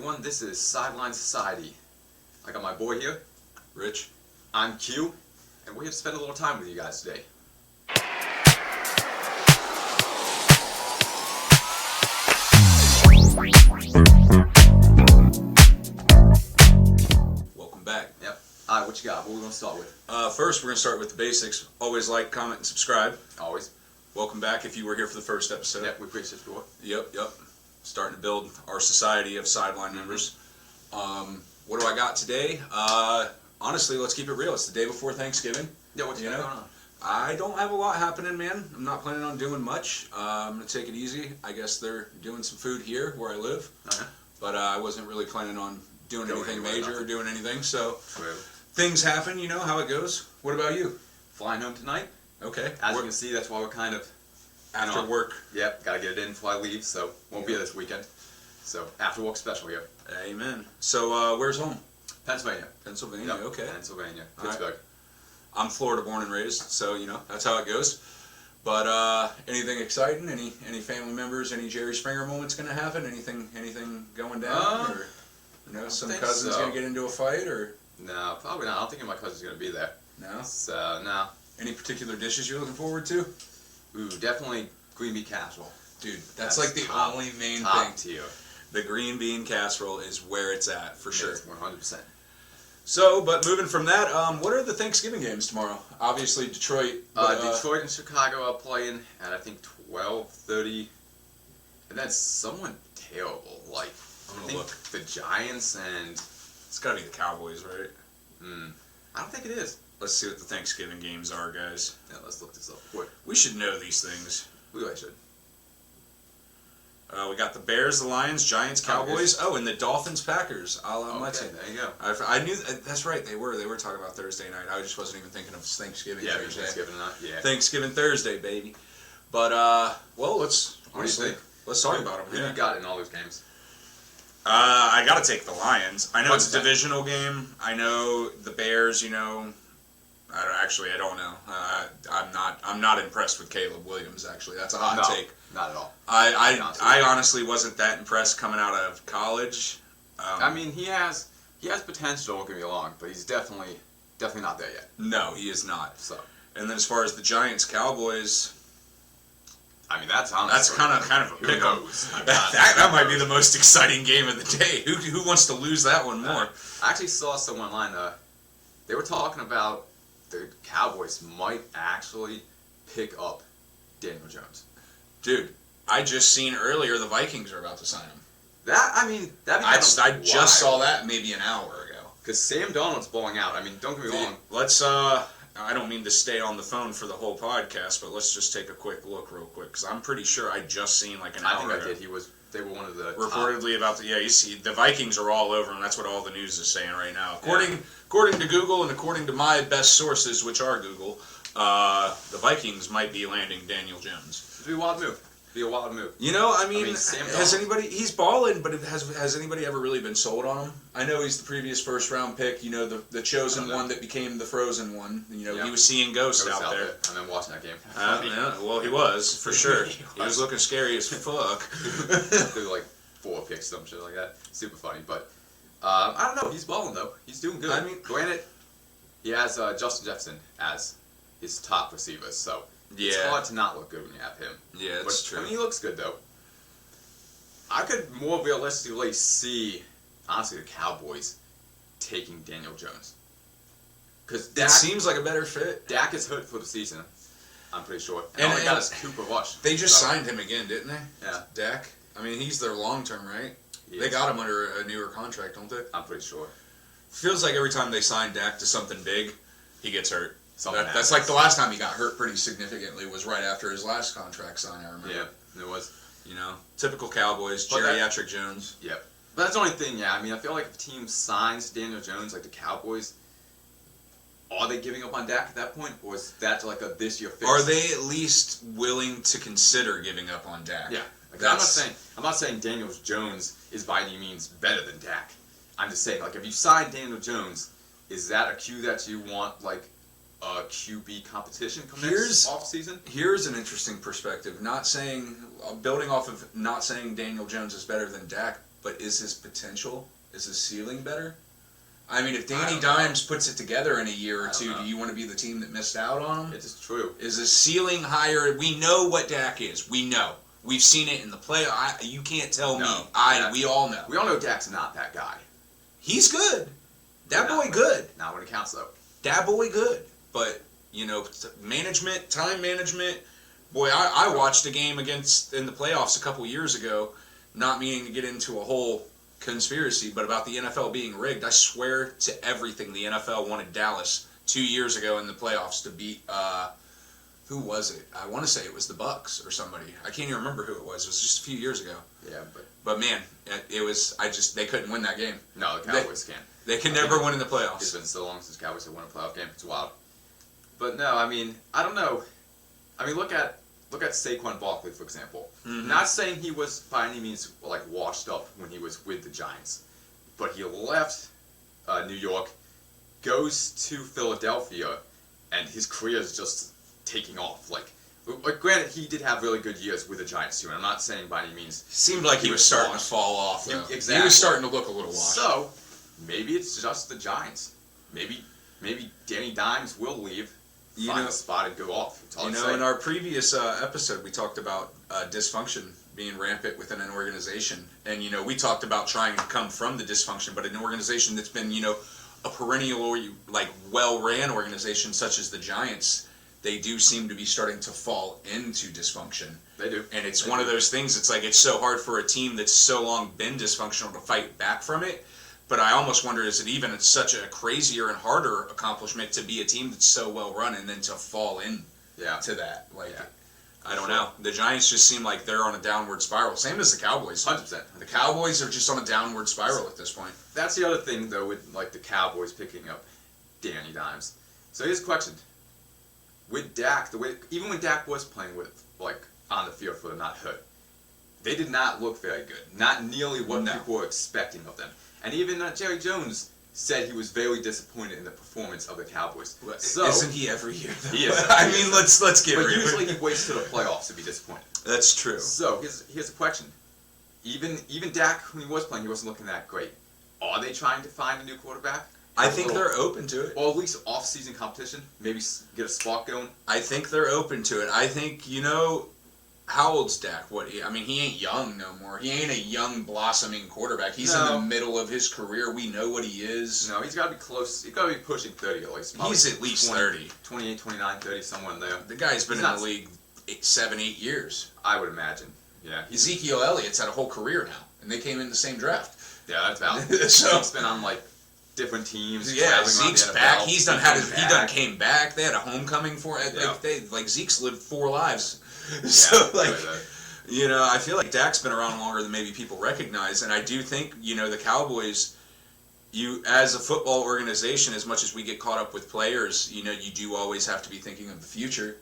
everyone. This is Sideline Society. I got my boy here, Rich. I'm Q, and we're here to spend a little time with you guys today. Welcome back. Yep. Alright, what you got? What are we going to start with? First, we're going to start with the basics. Always like, comment, and subscribe. Always. Welcome back if you were here for the first episode. Yep, we appreciate support. Yep. Starting to build our society of Sideline members. What do I got today? Honestly, let's keep it real. It's the day before Thanksgiving. Yeah, what you got going on? I don't have a lot happening, man. I'm not planning on doing much. I'm going to take it easy. I guess they're doing some food here where I live. Uh-huh. But I wasn't really planning on doing anything major or doing anything. So True. things happen, you know how it goes. What about you? Flying home tonight. Okay. As you can see, that's why we're kind of... After work. Yep, got to get it in before I leave, so won't be here this weekend. So, after work special here. Amen. So, where's home? Pennsylvania. Pennsylvania, Yep. okay. Pennsylvania. All right. Pittsburgh. I'm Florida born and raised, so, you know, that's how it goes. But, anything exciting? Any family members, any Jerry Springer moments going to happen? Anything going down? Or, you know, some cousin's going to get into a fight, or? No, probably not. I don't think my cousin's going to be there. No? So, no. Any particular dishes you're looking forward to? Ooh, definitely green bean casserole. Dude, that's like the only main top thing. tier. The green bean casserole is where it's at, for sure. 100%. So, but moving from that, what are the Thanksgiving games tomorrow? Obviously, Detroit. Detroit and Chicago are playing at, I think, 12:30. And then someone terrible. Like, I think the Giants and... It's got to be the Cowboys, right? I don't think it is. Let's see what the Thanksgiving games are, guys. Yeah, let's look this up quick. We should know these things. We really should. We got the Bears, the Lions, Giants, Cowboys. Oh, and the Dolphins, Packers. Okay, there you go. I knew that's right. They were talking about Thursday night. I just wasn't even thinking of Thanksgiving. Yeah, Thursday. Thanksgiving night. Yeah. Thanksgiving Thursday, baby. But well, let's. What do you think? Let's talk about them. Who do you got in all those games? I gotta take the Lions. I know it's a 100%. divisional game. I know the Bears. You know, I don't know. I'm not impressed with Caleb Williams. Actually, that's a hot take. Not at all. I honestly wasn't that impressed coming out of college. I mean, he has potential. Don't get me wrong, but he's definitely not there yet. No, he is not. So, and then as far as the Giants Cowboys, I mean that's honestly kind of a pick 'em. That might be the most exciting game of the day. Who wants to lose that one more? I actually saw someone online. They were talking about the Cowboys might actually pick up Daniel Jones. Dude, I just seen earlier the Vikings are about to sign him. That'd be I just saw that maybe an hour ago. Because Sam Darnold's blowing out. I mean, don't get me wrong. Let's I don't mean to stay on the phone for the whole podcast, but let's just take a quick look real quick, because I'm pretty sure I just seen like an hour ago. I think I did. They were one of the reportedly about the you see the Vikings are all over him. That's what all the news is saying right now. According to Google and according to my best sources, which are Google, the Vikings might be landing Daniel Jones. It'd be a wild move. You know, I mean has Darnold. anybody? He's balling, but has anybody ever really been sold on him? I know he's the previous first round pick. You know, the chosen one that became the frozen one. You know, he was seeing ghosts out there. I remember watching that game. Yeah, well, he was for sure. He was looking scary as fuck. Threw like 4 picks, some shit like that. Super funny, but I don't know. He's balling though. He's doing good. I mean, granted, he has Justin Jefferson as his top receiver, so. Yeah. It's hard to not look good when you have him. Yeah, that's true. I mean, he looks good, though. I could more realistically see, honestly, the Cowboys taking Daniel Jones. Because it seems like a better fit. Dak is hurt for the season, I'm pretty sure. And all they got is Cooper Rush. They just signed him again, didn't they? Yeah. Dak? I mean, he's their long-term, right? Yes. They got him under a newer contract, don't they? I'm pretty sure. Feels like every time they sign Dak to something big, he gets hurt. That's like the last time he got hurt pretty significantly was right after his last contract sign, I remember. Yeah, it was. You know, typical Cowboys, geriatric Jones. Yep. But that's the only thing, yeah. I mean, I feel like if a team signs Daniel Jones, like the Cowboys, are they giving up on Dak at that point? Or is that like a this year fix? Are they at least willing to consider giving up on Dak? Yeah. Like, I'm not saying Daniel Jones is by any means better than Dak. I'm just saying, like, if you sign Daniel Jones, is that a cue that you want, like, a QB competition come next offseason? Here's an interesting perspective. Not saying, building off of not saying Daniel Jones is better than Dak, but is his potential, is his ceiling better? I mean, if Danny Dimes puts it together in a year or two, do you want to be the team that missed out on him? It is true. Is his ceiling higher? We know what Dak is. We know. We've seen it in the play. You can't tell me. We all know. We all know Dak's not that guy. He's good. That boy good. Not when it counts, though. That boy good. But, management, time management. Boy, I watched a game in the playoffs a couple years ago, not meaning to get into a whole conspiracy, but about the NFL being rigged. I swear to everything, the NFL wanted Dallas 2 years ago in the playoffs to beat, who was it? I want to say it was the Bucks or somebody. I can't even remember who it was. It was just a few years ago. Yeah, but man, it was. They couldn't win that game. No, the Cowboys can't. They can never win in the playoffs. It's been so long since Cowboys have won a playoff game. It's wild. But no, I mean, I don't know. I mean, look at Saquon Barkley, for example. Mm-hmm. Not saying he was by any means washed up when he was with the Giants, but he left New York, goes to Philadelphia, and his career is just taking off. Granted, he did have really good years with the Giants too, and I'm not saying by any means. Seemed like he was starting to fall off, though. Exactly. He was starting to look a little washed. So, maybe it's just the Giants. Maybe Danny Dimes will leave, find a spot and go off. In our previous episode, we talked about dysfunction being rampant within an organization. And, we talked about trying to come from the dysfunction, but an organization that's been, a perennial, well-ran organization such as the Giants, they do seem to be starting to fall into dysfunction. They do. And it's one of those things, it's so hard for a team that's so long been dysfunctional to fight back from it. But I almost wonder, is it even such a crazier and harder accomplishment to be a team that's so well run and then to fall in to that? I don't know. The Giants just seem like they're on a downward spiral. Same as the Cowboys. 100%. The Cowboys are just on a downward spiral at this point. That's the other thing, though, with the Cowboys picking up Danny Dimes. So here's a question. With Dak, even when Dak was playing on the field for not hurt, they did not look very good. Not nearly what people were expecting of them. And even Jerry Jones said he was very disappointed in the performance of the Cowboys. So, isn't he every year, though? He is. I mean, let's get real. But usually he waits to the playoffs to be disappointed. That's true. So here's a question. Even Dak, when he was playing, he wasn't looking that great. Are they trying to find a new quarterback? I think they're open to it. Or at least off-season competition. Maybe get a spark going. I think they're open to it. I think, how old's Dak? He ain't young no more. He ain't a young, blossoming quarterback. He's in the middle of his career. We know what he is. No, he's got to be close. He's got to be pushing 30 at least. He's at least 30. 28, 29, 30, somewhere in there. The guy's been in the league 7, 8 years. I would imagine. Yeah. Ezekiel Elliott's had a whole career now, and they came in the same draft. Yeah, that's valid. So he's been on different teams. Yeah, Zeke's back. He done came back. They had a homecoming for it. Yeah. Zeke's lived 4 lives. Yeah, so I feel like Dak's been around longer than maybe people recognize, and I do think the Cowboys. You as a football organization, as much as we get caught up with players, you do always have to be thinking of the future.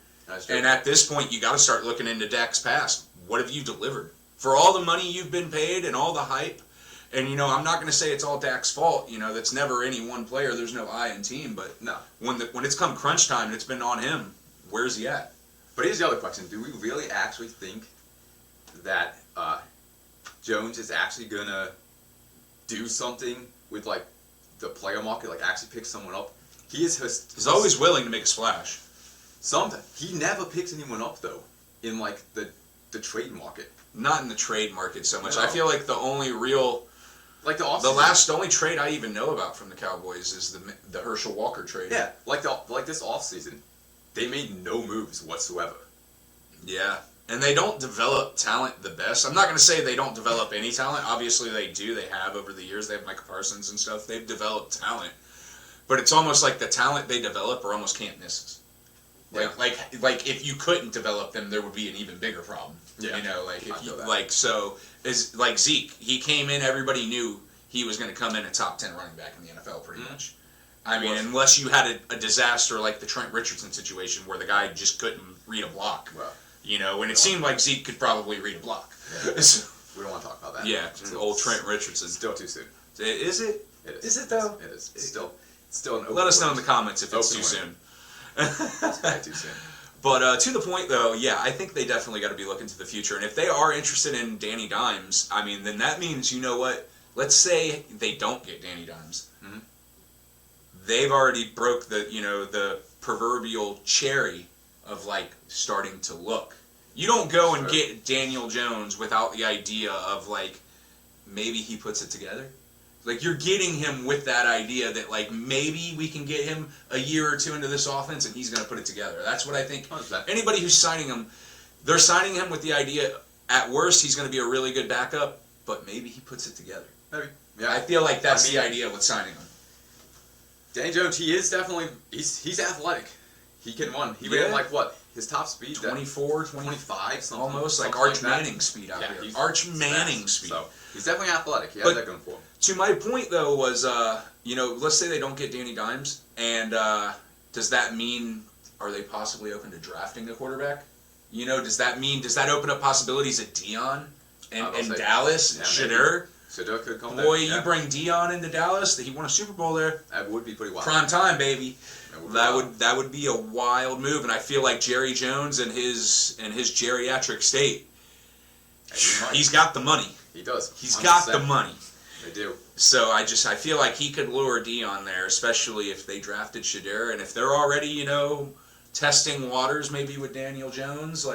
And at this point, you got to start looking into Dak's past. What have you delivered for all the money you've been paid and all the hype? And I'm not going to say it's all Dak's fault. That's never any one player. There's no I in team. But no, when it's come crunch time and it's been on him, where's he at? But here's the other question: do we really actually think that Jones is actually gonna do something with the player market? Actually pick someone up? He's always willing to make a splash. He never picks anyone up though in the trade market. Not in the trade market so much. No. I feel like the only real the only trade I even know about from the Cowboys is the Herschel Walker trade. Yeah, this offseason, they made no moves whatsoever. Yeah, and they don't develop talent the best. I'm not going to say they don't develop any talent. Obviously they do. They have over the years. They have Micah Parsons and stuff. They've developed talent. But it's almost like the talent they develop are almost can't misses. Like if you couldn't develop them, there would be an even bigger problem. Yeah. Zeke, he came in, everybody knew he was going to come in a top 10 running back in the NFL pretty much. I mean, unless you had a disaster like the Trent Richardson situation where the guy just couldn't read a block. Well, when it seemed like Zeke could probably read a block. Yeah. We don't want to talk about that. Yeah, old Trent Richardson. Still too soon. Is it? It is. Is it though? It is. It's still an open Let us know in word. the comments if it's too Open soon. It's way too soon. But to the point, though, yeah, I think they definitely got to be looking to the future. And if they are interested in Danny Dimes, I mean, then that means, you know what? Let's say they don't get Danny Dimes. Mm-hmm. They've already broke the proverbial cherry of, like, starting to look. You don't go and get Daniel Jones without the idea of, like, maybe he puts it together. Like, you're getting him with that idea that, like, maybe we can get him a year or two into this offense and he's going to put it together. That's what I think. Anybody who's signing him, they're signing him with the idea, at worst, he's going to be a really good backup, but maybe he puts it together. Maybe. Yeah. I feel like that's the idea with signing him. Danny Jones, he is definitely, he's athletic. He can run. He ran, like, what? His top speed? 24, 25, something. Almost something like Arch that. Manning speed out here. He's Arch Manning speed. So, he's definitely athletic. He has that going for him. To my point, though, was, let's say they don't get Danny Dimes, and does that mean, are they possibly open to drafting a quarterback? Does that open up possibilities at Dion and Dallas, Shedeur? Shedeur could come Boy, you bring Dion into Dallas, he won a Super Bowl there. That would be pretty wild. Prime time, baby. That would be a wild move, and I feel like Jerry Jones and his geriatric state, he's got the money. He does. He's got the money. They do. So I feel like he could lure Dion there, especially if they drafted Shedeur, and if they're already, testing waters maybe with Daniel Jones,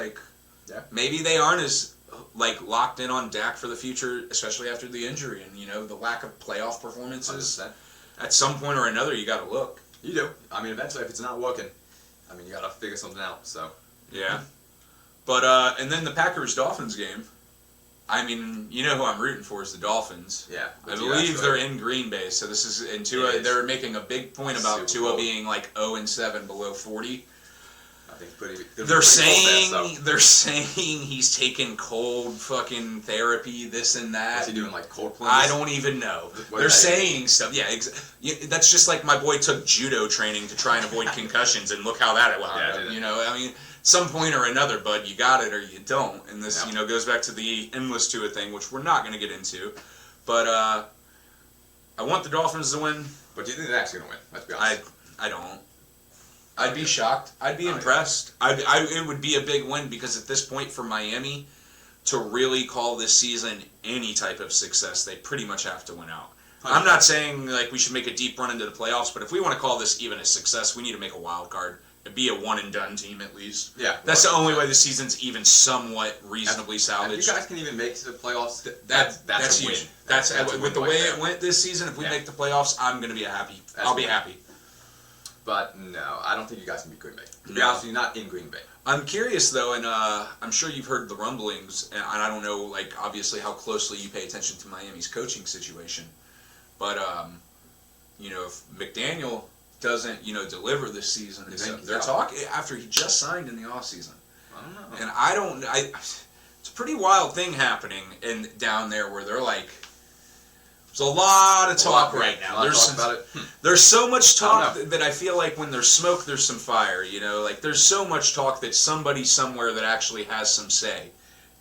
maybe they aren't as locked in on Dak for the future, especially after the injury and the lack of playoff performances. 100%. At some point or another, you got to look. You do. I mean, eventually, if it's not working, you got to figure something out. So. Yeah. But and then the Packers-Dolphins game. I mean, who I'm rooting for is the Dolphins. Yeah. I believe they're in Green Bay, so this is in Tua. They're making a big point about Tua being 0-7 below 40. I think they're saying he's taking cold fucking therapy, this and that. What's he doing, cold plunges? I don't even know. They're saying stuff. Yeah, that's just like my boy took judo training to try and avoid concussions, and look how that went. Yeah, some point or another, bud, you got it or you don't. And this, goes back to the endless Tua thing, which we're not going to get into. But I want the Dolphins to win. But do you think they're actually going to win? Let's be honest. I don't. I'd be shocked. I'd be impressed. It would be a big win because at this point for Miami to really call this season any type of success, they pretty much have to win out. 100%. I'm not saying we should make a deep run into the playoffs, but if we want to call this even a success, we need to make a wild card. Be a one and done team at least. Yeah, that's the only way the season's even somewhat reasonably salvaged. If you guys can even make it to the playoffs, that's a win. Huge. That's with the way it went this season. If we make the playoffs, I'm gonna be happy. I'll be happy. But no, I don't think you guys can beat Green Bay. To be honest, you're not in Green Bay. I'm curious though, and I'm sure you've heard the rumblings, and I don't know, obviously how closely you pay attention to Miami's coaching situation, but if McDaniel doesn't, deliver this season. They're talking after he just signed in the offseason. I don't know. And it's a pretty wild thing happening down there where they're there's a lot of talk right now. There's so much talk that I feel like when there's smoke, there's some fire. There's so much talk that somebody somewhere that actually has some say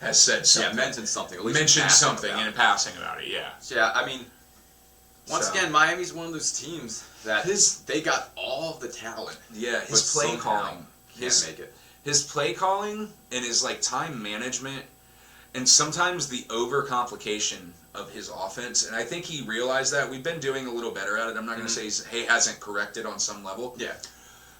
has said something. Yeah, mentioned something. At least mentioned something in passing about it. Yeah. Yeah, I mean. Once again, Miami's one of those teams that they got all the talent. Yeah, his play calling. His play calling and his time management and sometimes the overcomplication of his offense. And I think he realized that. We've been doing a little better at it. I'm not going to say he hasn't corrected on some level. Yeah.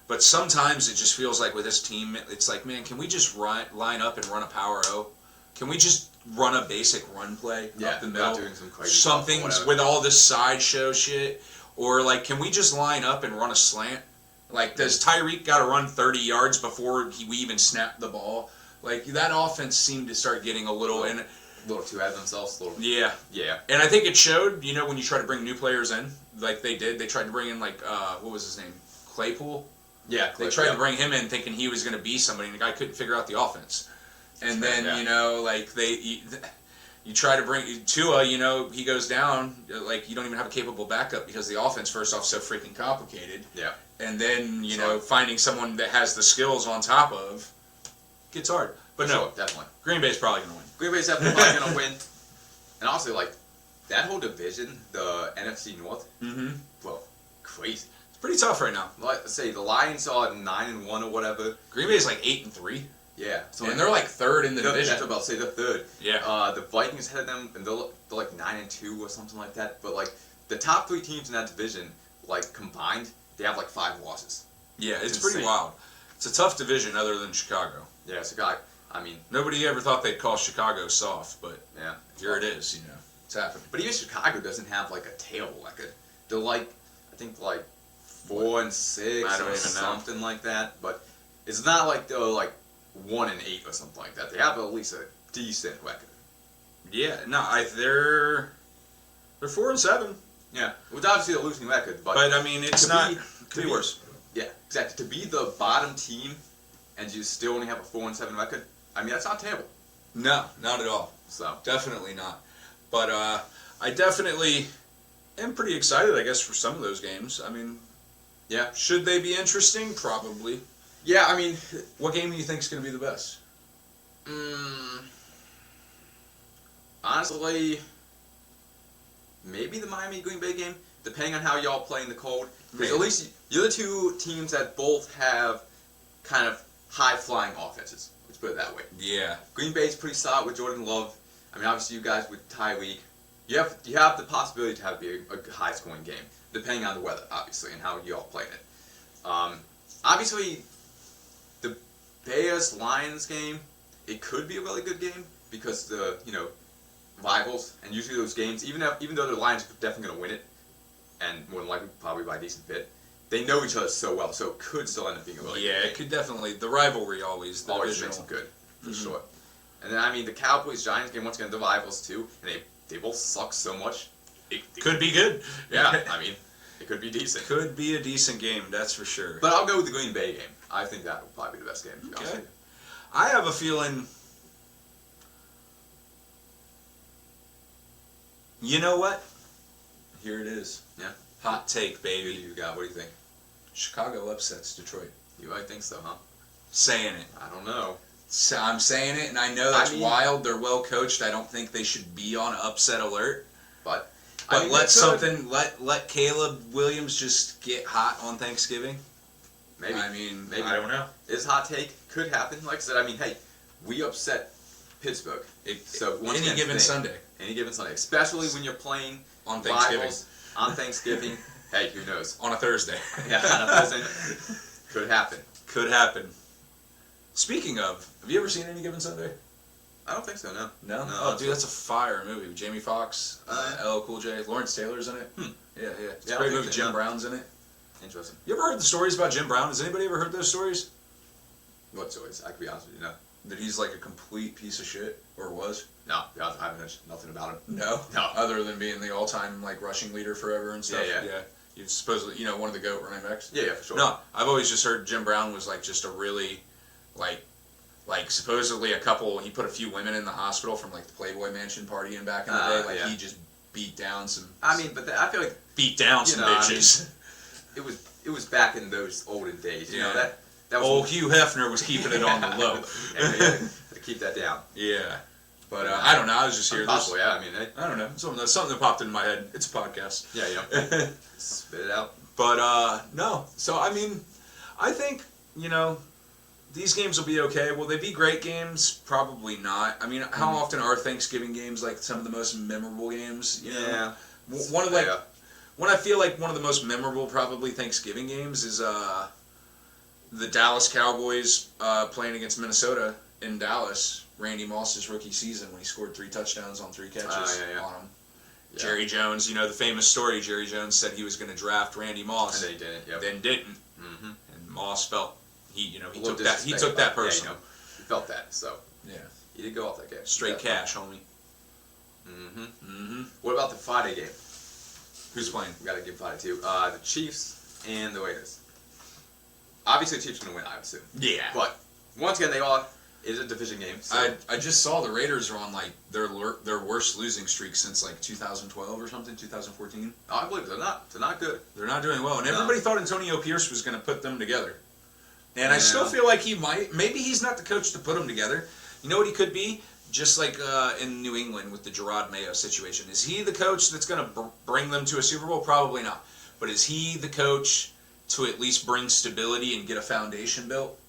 But sometimes it just feels like with his team, it's man, can we just line up and run a power O? Can we just run a basic run play up the middle? Doing some crazy something with all this sideshow shit. Or, can we just line up and run a slant? Does Tyreek got to run 30 yards before we even snap the ball? That offense seemed to start getting a little too ahead of themselves. Yeah. And I think it showed, when you try to bring new players in, they did. They tried to bring in, what was his name? Claypool? Yeah. They tried to bring him in thinking he was going to be somebody, and the guy couldn't figure out the offense. And then, you try to bring Tua, he goes down, you don't even have a capable backup because the offense, first off, is so freaking complicated. Yeah. And then, finding someone that has the skills on top of gets hard. But no, definitely. Green Bay's probably going to win. Green Bay's definitely going to win. And honestly, that whole division, the NFC North, well, crazy. It's pretty tough right now. Let's say the Lions are 9-1 or whatever. Green Bay's like 8-3. Yeah. So And they're like third in the division. That's what I'm about to say. They're third. Yeah. The Vikings head them, and they're like 9-2 or something like that. But like the top 3 teams in that division, like combined, they have like 5 losses. Yeah, it's insane. pretty wild. It's a tough division other than Chicago. Yeah, so I mean, Nobody ever thought they'd call Chicago soft, but yeah, here it is, you know. It's happening. But even Chicago doesn't have like a tail record. They're like, I think like 4-6 I don't or even know. something like that. But it's not like they're like 1-8 or something like that. They have at least a decent record. Yeah, no, they're 4-7. Yeah, which obviously a losing record, but I mean, it's not. Could be worse. Yeah, exactly. To be the bottom team and you still only have a 4-7 record, I mean that's not terrible. No, not at all. So Definitely not. But I definitely am pretty excited, I guess, for some of those games. I mean, yeah, should they be interesting? Probably. yeah. I mean, What game do you think is going to be the best? Honestly, maybe the Miami Green Bay game, depending on how y'all play in the cold. Because at least you're the 2 teams that both have kind of high-flying offenses. Let's put it that way. Yeah. Green Bay's pretty solid with Jordan Love. I mean, obviously you guys with Tyreek, you have the possibility to have a high-scoring game, depending on the weather, obviously, and how y'all playing it. Obviously, the Bears-Lions game, it could be a really good game because the rivals, and usually those games, even though the Lions are definitely going to win it, and more than likely probably by a decent bit, they know each other so well, so it could still end up being a really good game. It could definitely. The rivalry always Always makes them good, for sure. And then, I mean, the Cowboys-Giants game, once again, the rivals too, and they both suck so much. It Could be good. Yeah, I mean, it could be decent. Could be a decent game, that's for sure. But I'll go with the Green Bay game. I think that will probably be the best game, to be honest with you. I have a feeling. You know what? Here it is. Yeah. Hot take, Who baby. you got? What do you think? Chicago upsets Detroit. You might think so, huh? Saying it. I don't know. So I'm saying it, and I know that's I mean, wild. They're well coached. I don't think they should be on upset alert. But But I mean, let Caleb Williams just get hot on Thanksgiving. maybe. Maybe. I don't know. This hot take could happen. Like I said, I mean, hey, we upset Pittsburgh. So once Any again, given Sunday. Any given Sunday, especially when you're playing On Thanksgiving. rivals on Thanksgiving. Hey, who knows? On a Thursday. Yeah, on a Thursday. Could happen. Could happen. Speaking of, have you ever seen Any Given Sunday? I don't think so. No. No? No, Oh, dude, that's a fire movie. Jamie Foxx, LL Cool J, Lawrence Taylor's in it. Yeah. It's a great movie. Jim Brown's in it. Interesting. You ever heard the stories about Jim Brown? Has anybody ever heard those stories? What stories? I could be honest with you. No. That he's like a complete piece of shit, or was? No. I haven't heard nothing about him. No. No. Other than being the all-time like rushing leader forever and stuff. Yeah. He's supposedly, one of the GOAT running backs. Yeah, for sure. No, I've always just heard Jim Brown was like just a really, like supposedly he put a few women in the hospital from like the Playboy Mansion partying back in the day. Like he just beat down some. I mean, but I feel like bitches. I mean, it was back in those olden days. You know that was old Hugh Hefner was keeping it on the low. to keep that down. Yeah. But I don't know. I was just here. Possible, yeah. I mean, I don't know. Something that popped in my head. It's a podcast. Yeah, spit it out. But no. So I mean, I think these games will be okay. Will they be great games? Probably not. I mean, how often are Thanksgiving games like some of the most memorable games? You know? One of when I feel like one of the most memorable probably Thanksgiving games is the Dallas Cowboys playing against Minnesota in Dallas. Randy Moss's rookie season when he scored 3 touchdowns on 3 catches on him. Yeah. Jerry Jones, the famous story. Jerry Jones said he was going to draft Randy Moss, and then he didn't. Yep. Then didn't. Mm-hmm. And Moss felt he took that personal. He felt that. So he did go off that game. Straight cash, homie. What about the Friday game? Who's playing? We got to give Friday too. The Chiefs and the Raiders. Obviously, the Chiefs are going to win, I would assume. Yeah. But once again, it is a division game. So. I just saw the Raiders are on like their worst losing streak since like 2012 or something, 2014. Oh, I believe it. They're not good. They're not doing well, and everybody thought Antonio Pierce was going to put them together. And I still feel like he might. Maybe he's not the coach to put them together. You know what he could be? Just like in New England with the Gerard Mayo situation. Is he the coach that's going to bring them to a Super Bowl? Probably not. But is he the coach to at least bring stability and get a foundation built.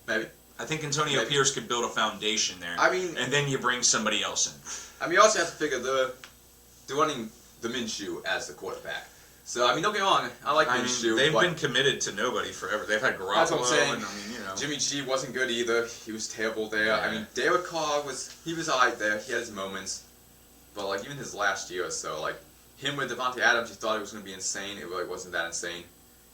Maybe. I think Antonio Pierce could build a foundation there. I mean, and then you bring somebody else in. I mean, you also have to figure they're running the Minshew as the quarterback. So I mean, don't get me wrong, I like Minshew. They've been committed to nobody forever. They've had Garoppolo. That's what I'm saying. And, I mean, you know. Jimmy G wasn't good either. He was terrible there. Yeah. I mean, Derek Carr was alright there. He had his moments, but like even his last year or so, like him with Devontae Adams, you thought it was going to be insane. It really wasn't that insane.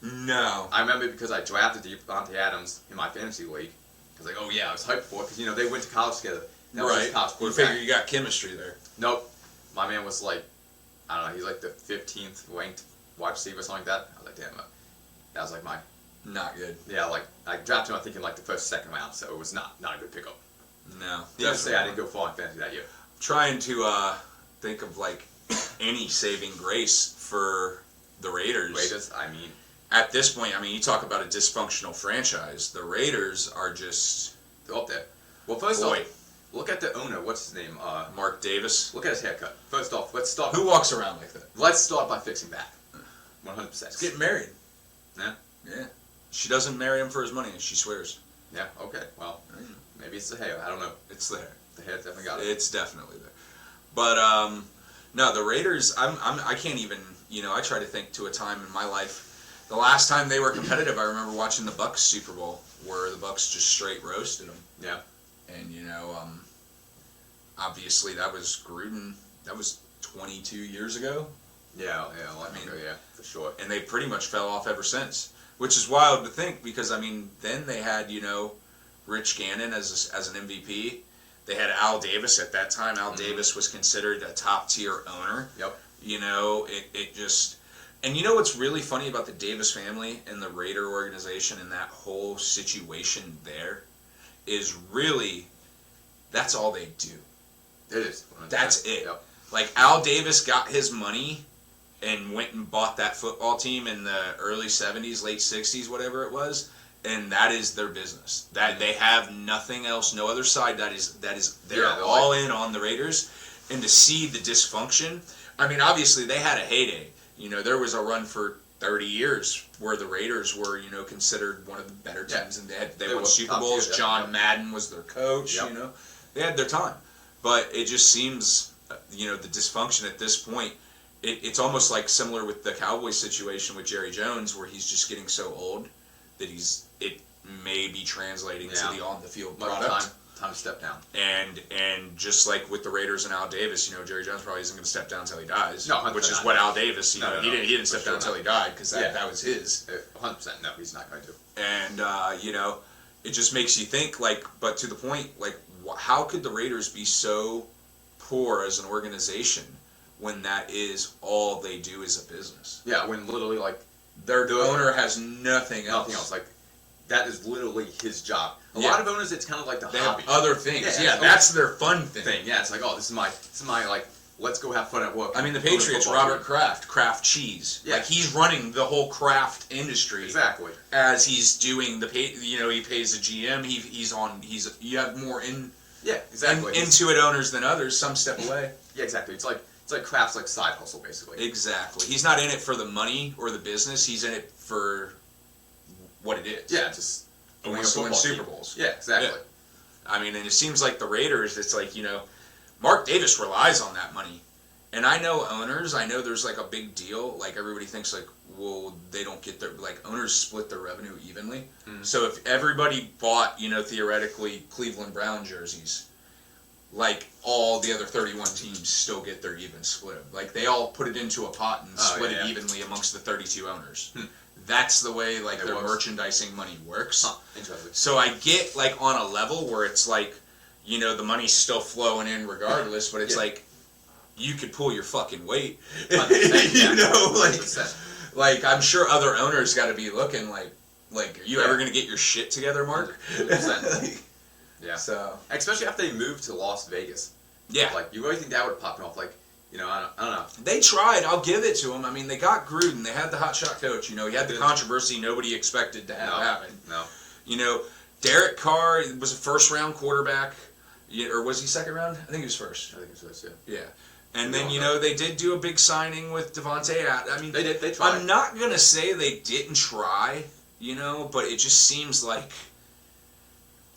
No. I remember because I drafted Devontae Adams in my fantasy league. I was like, oh yeah, I was hyped for it because you know they went to college together. That was his college You figure you got chemistry there. Nope. My man was like, I don't know, he's like the 15th ranked wide receiver or something like that. I was like, damn, that was like my... Not good. Yeah, like, I drafted him, I think, in like the first, second round, so it was not a good pickup. No. Needless to say, I didn't go far in fantasy that year. Trying to think of like any saving grace for the Raiders. Raiders, I mean... At this point, I mean, you talk about a dysfunctional franchise. The Raiders are just... They're up there. Well, first off, look at the owner. What's his name? Mark Davis. Look at his haircut. First off, let's start... Who walks around like that? Let's start by fixing that. 100%. He's getting married. Yeah? Yeah. She doesn't marry him for his money, she swears. Yeah, okay. Well, maybe it's the hair. I don't know. It's there. The hair definitely got it. It's definitely there. But, no, the Raiders, I can't even, you know, I try to think to a time in my life. The last time they were competitive, I remember watching the Bucs Super Bowl, where the Bucs just straight roasted them. Yeah. And, you know, obviously that was Gruden. That was 22 years ago. Yeah, yeah, for sure. And they pretty much fell off ever since, which is wild to think because, I mean, then they had, you know, Rich Gannon as an MVP. They had Al Davis at that time. Al Davis was considered a top-tier owner. Yep. You know, it just... And you know what's really funny about the Davis family and the Raider organization and that whole situation there is really, that's all they do. It is. That's it. Yep. Like, Al Davis got his money and went and bought that football team in the early 70s, late 60s, whatever it was, and that is their business. That they have nothing else, no other side. They're all in on the Raiders. And to see the dysfunction, I mean, obviously they had a heyday. You know, there was a run for 30 years where the Raiders were, you know, considered one of the better teams, and they won Super Bowls. John Madden was their coach. You know, they had their time, but it just seems, you know, the dysfunction at this point. It's almost like similar with the Cowboys situation with Jerry Jones, where he's just getting so old that it may be translating to the on the field product. Time to step down. And just like with the Raiders and Al Davis, you know, Jerry Jones probably isn't going to step down until he dies. No, which is what Al Davis, you know, he didn't step down until he died because that was his. 100%. No, he's not going to. And you know, it just makes you think. Like, but to the point, like, how could the Raiders be so poor as an organization when that is all they do is a business? Yeah, when literally like their owner has nothing else. Nothing else. Like that is literally his job. A lot of owners, it's kind of like the hobby. Have other things. Yeah, that's their fun thing. Yeah, it's like, oh, this is my like, let's go have fun at work. I mean, the Patriots, Robert Kraft Cheese. Yeah. Like, he's running the whole craft industry. Exactly. As he's doing you know, he pays a GM. You have more Intuit owners than others. Some step away. Yeah, exactly. It's like Kraft's like side hustle basically. Exactly. He's not in it for the money or the business. He's in it for what it is. Yeah, just. He wants to win Super Bowls. Yeah, exactly. Yeah. I mean, and it seems like the Raiders, it's like, you know, Mark Davis relies on that money. And I know owners, I know there's like a big deal. Like, everybody thinks like, well, they don't get their, like, owners split their revenue evenly. Mm-hmm. So if everybody bought, you know, theoretically Cleveland Brown jerseys, like, all the other 31 teams still get their even split. Like, they all put it into a pot and split it evenly amongst the 32 owners. That's the way, like, their merchandising money works. Huh, interesting. So I get, like, on a level where it's like, you know, the money's still flowing in regardless, but it's like, you could pull your fucking weight. You know, like, I'm sure other owners got to be looking like, are you ever going to get your shit together, Mark? 100%. Yeah. So. Especially after they moved to Las Vegas. Yeah. Like, you really think that would have popped off? Like, you know, I don't know. They tried. I'll give it to them. I mean, they got Gruden. They had the hotshot coach. You know, he had the controversy nobody expected to have happen. No. You know, Derek Carr was a first-round quarterback. Or was he second round? I think he was first. I think he was first, yeah. And then, they did do a big signing with Devontae. I mean, they did. They tried. I'm not going to say they didn't try, but it just seems like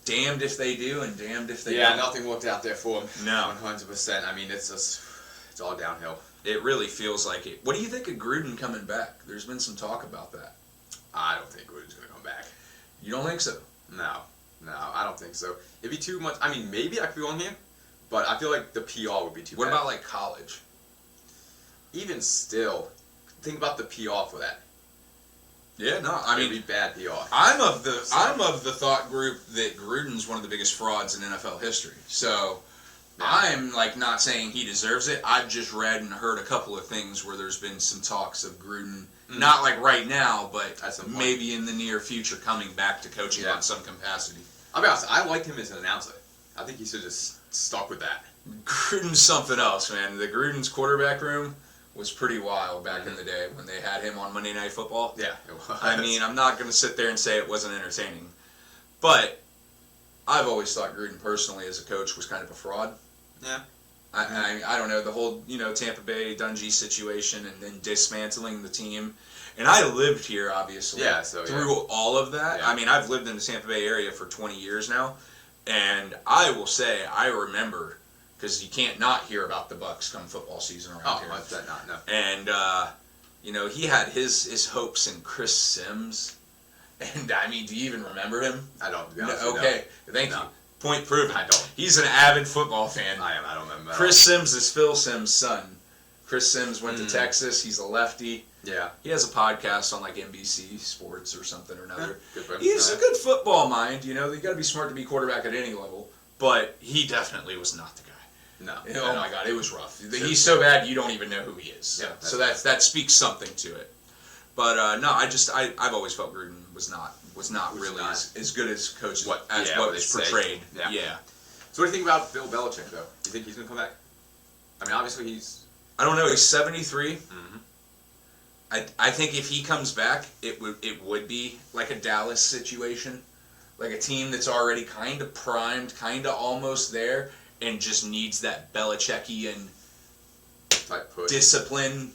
damned if they do and damned if they don't. Yeah, nothing worked out there for them. No. 100%. I mean, it's all downhill. It really feels like it. What do you think of Gruden coming back? There's been some talk about that. I don't think Gruden's going to come back. You don't think so? No, I don't think so. It'd be too much. I mean, maybe I could be wrong here, but I feel like the PR would be too bad. What about, like, college? Even still, think about the PR for that. Yeah, no, I mean, it'd be bad PR. I'm of the thought group that Gruden's one of the biggest frauds in NFL history. So yeah. I'm not saying he deserves it. I've just read and heard a couple of things where there's been some talks of Gruden, not like right now, but maybe in the near future coming back to coaching on some capacity. I'll be honest, I liked him as an announcer. I think he should just stuck with that. Gruden's something else, man. The Gruden's quarterback room was pretty wild back in the day when they had him on Monday Night Football. Yeah, it was. I mean, I'm not going to sit there and say it wasn't entertaining. But I've always thought Gruden personally as a coach was kind of a fraud. Yeah. I don't know, the whole, Tampa Bay Dungy situation and then dismantling the team. And I lived here, obviously, through all of that. Yeah. I mean, I've lived in the Tampa Bay area for 20 years now. And I will say, I remember, because you can't not hear about the Bucs come football season around here. Oh, I bet not, no. And, he had his hopes in Chris Sims. And, I mean, do you even remember him? I don't. Okay, thank you. Point proven. I don't. He's an avid football fan. I am. I don't remember. Chris Sims is Phil Sims' son. Chris Sims went to Texas. He's a lefty. Yeah. He has a podcast on NBC Sports or something or another. Good for him. He's a good football mind. You got to be smart to be quarterback at any level. But he definitely was not the guy. No. Oh my God, it was rough. He's so bad you don't even know who he is. Yeah. So that speaks something to it. But no, I've always felt Gruden was not really as good as coach what was portrayed. Yeah. So what do you think about Bill Belichick, though? Do you think he's going to come back? I mean, obviously he's... I don't know. He's 73. Mm-hmm. I think if he comes back, it would be like a Dallas situation. Like a team that's already kind of primed, kind of almost there, and just needs that Belichickian type push. Discipline,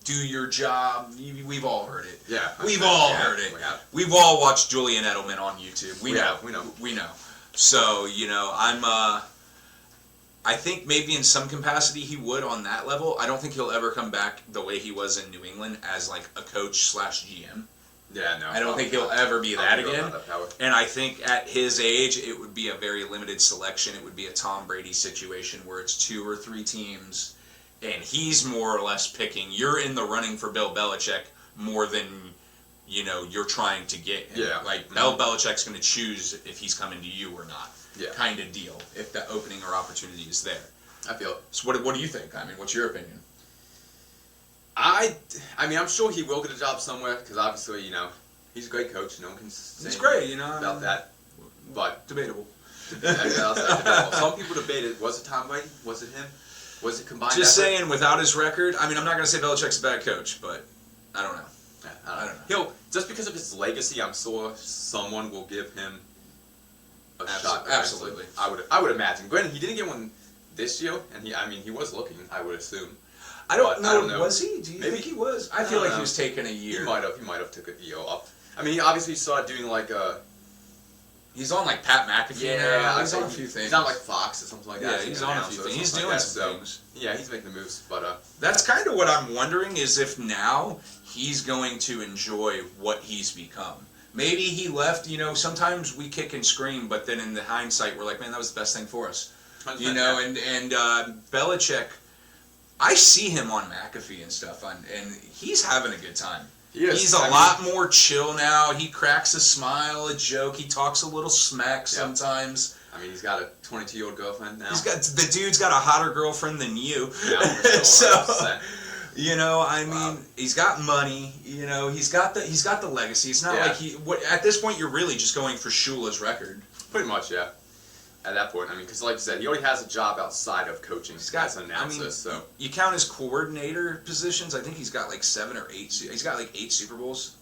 do your job. We've all heard it. Yeah. We've all heard it. We've all watched Julian Edelman on YouTube. We know. So, I think maybe in some capacity he would on that level. I don't think he'll ever come back the way he was in New England as like a coach / GM. Yeah, no. I don't think he'll ever be that again. And I think at his age, it would be a very limited selection. It would be a Tom Brady situation where it's 2 or 3 teams, and he's more or less picking. You're in the running for Bill Belichick more than you're trying to get him. Yeah. Like Bill Belichick's going to choose if he's coming to you or not. Yeah. Kind of deal. If the opening or opportunity is there. I feel it. So what do you think? I mean, what's your opinion? I mean, I'm sure he will get a job somewhere because obviously, he's a great coach. No one can say he's great, about that. But debatable. Some people debated, was it Tom Brady? Was it him? Was it combined? Just saying, without his record, I mean, I'm not going to say Belichick's a bad coach, but I don't know. I don't know. Just because of his legacy, I'm sure someone will give him a shot. Absolutely. I would imagine. Granted, he didn't get one this year, and he was looking, I would assume. I don't know. Was he? Do you think he was? I feel like he was taking a year. He might have took a year off. I mean, he obviously started doing like he's on like Pat McAfee now. He's on a few things. He's on like Fox or something like that. Yeah, he's on a few things. He's doing some things. Yeah, he's making the moves, but that's kind of what I'm wondering is if now he's going to enjoy what he's become. Maybe he left. Sometimes we kick and scream, but then in the hindsight, we're like, man, that was the best thing for us. And Belichick. I see him on McAfee and stuff, and he's having a good time. He's a lot more chill now. He cracks a smile, a joke. He talks a little smack sometimes. I mean, he's got a 22-year-old girlfriend now. The dude's got a hotter girlfriend than you. Yeah, so, he's got money. He's got the legacy. It's not like at this point you're really just going for Shula's record. Pretty much, yeah. At that point, because like you said, he already has a job outside of coaching. He's got an announcer, so you count his coordinator positions. I think he's got like 7 or 8. He's got like 8 Super Bowls.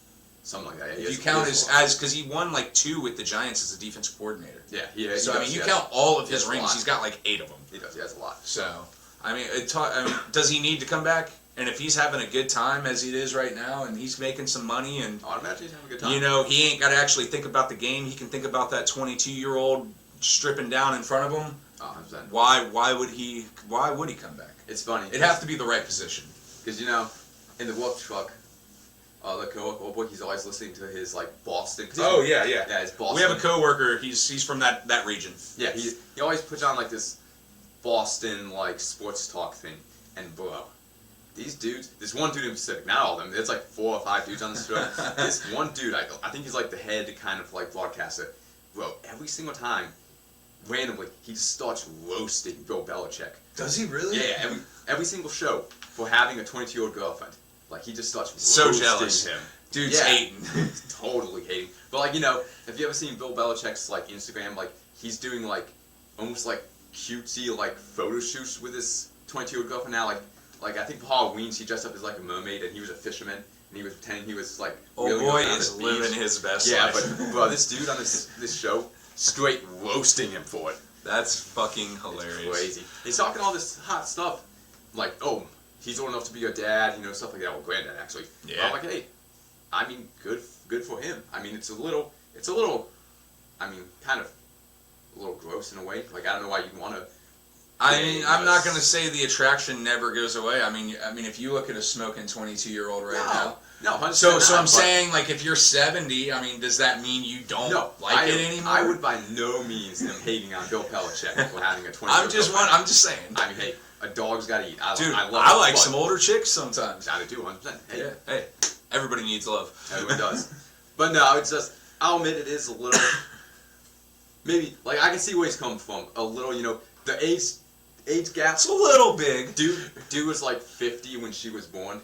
something like that. Yeah, If you count as because he won like 2 with the Giants as a defensive coordinator. Yeah. So I mean, you count all of his rings, he's got like 8 of them. He does. He has a lot. So I mean, does he need to come back? And if he's having a good time as he is right now, and he's making some money, and I'd imagine he's having a good time. You know, he ain't got to actually think about the game. He can think about that 22-year-old stripping down in front of him. 100%. Why would he come back? It's funny. It'd have to be the right position. Because you know, in the work truck, the coworker, boy, he's always listening to his like Boston. Yeah. Yeah, it's Boston. We have a coworker. He's from that region. Yeah, he always puts on like this Boston like sports talk thing, and bro, these dudes, this one dude in specific, not all of them, there's like 4 or 5 dudes on this show. This one dude, I think he's like the head kind of like broadcaster. Bro, every single time, randomly, he just starts roasting Bill Belichick. Does he really? Yeah, every single show for having a 22-year-old girlfriend. Like, he just starts so roasting jealous. him. Dude's hating. Totally hating. But like, you know, have you ever seen Bill Belichick's like Instagram? Like, he's doing like almost like cutesy like photo shoots with his 22-year-old girlfriend now. Like I think for Halloween she dressed up as like a mermaid and he was a fisherman and he was pretending he was like. Old boy is living his best life. Yeah, but bro, this dude on this show straight roasting him for it. That's fucking hilarious. It's crazy. He's talking all this hot stuff, like, oh, he's old enough to be your dad, you know, stuff like that. Well, granddad actually. Yeah. But I'm like, hey, I mean, good for him. I mean, it's a little, I mean, kind of a little gross in a way. Like, I don't know why you'd want to. I mean, I'm not gonna say the attraction never goes away. I mean, if you look at a smoking 22-year-old right now. No, 100% so I'm saying, like, if you're 70, I mean, does that mean you don't like it anymore? I would by no means am hating on Bill Belichick for having a 20. I'm just saying. I mean, hey, a dog's got to eat. I like some older chicks sometimes. I do 100%. Hey. Yeah. Hey, everybody needs love. Everyone does. But no, it's just, I'll admit it is a little, maybe, like, I can see where he's coming from. A little, you know, the age gap. It's a little big. Dude was like 50 when she was born.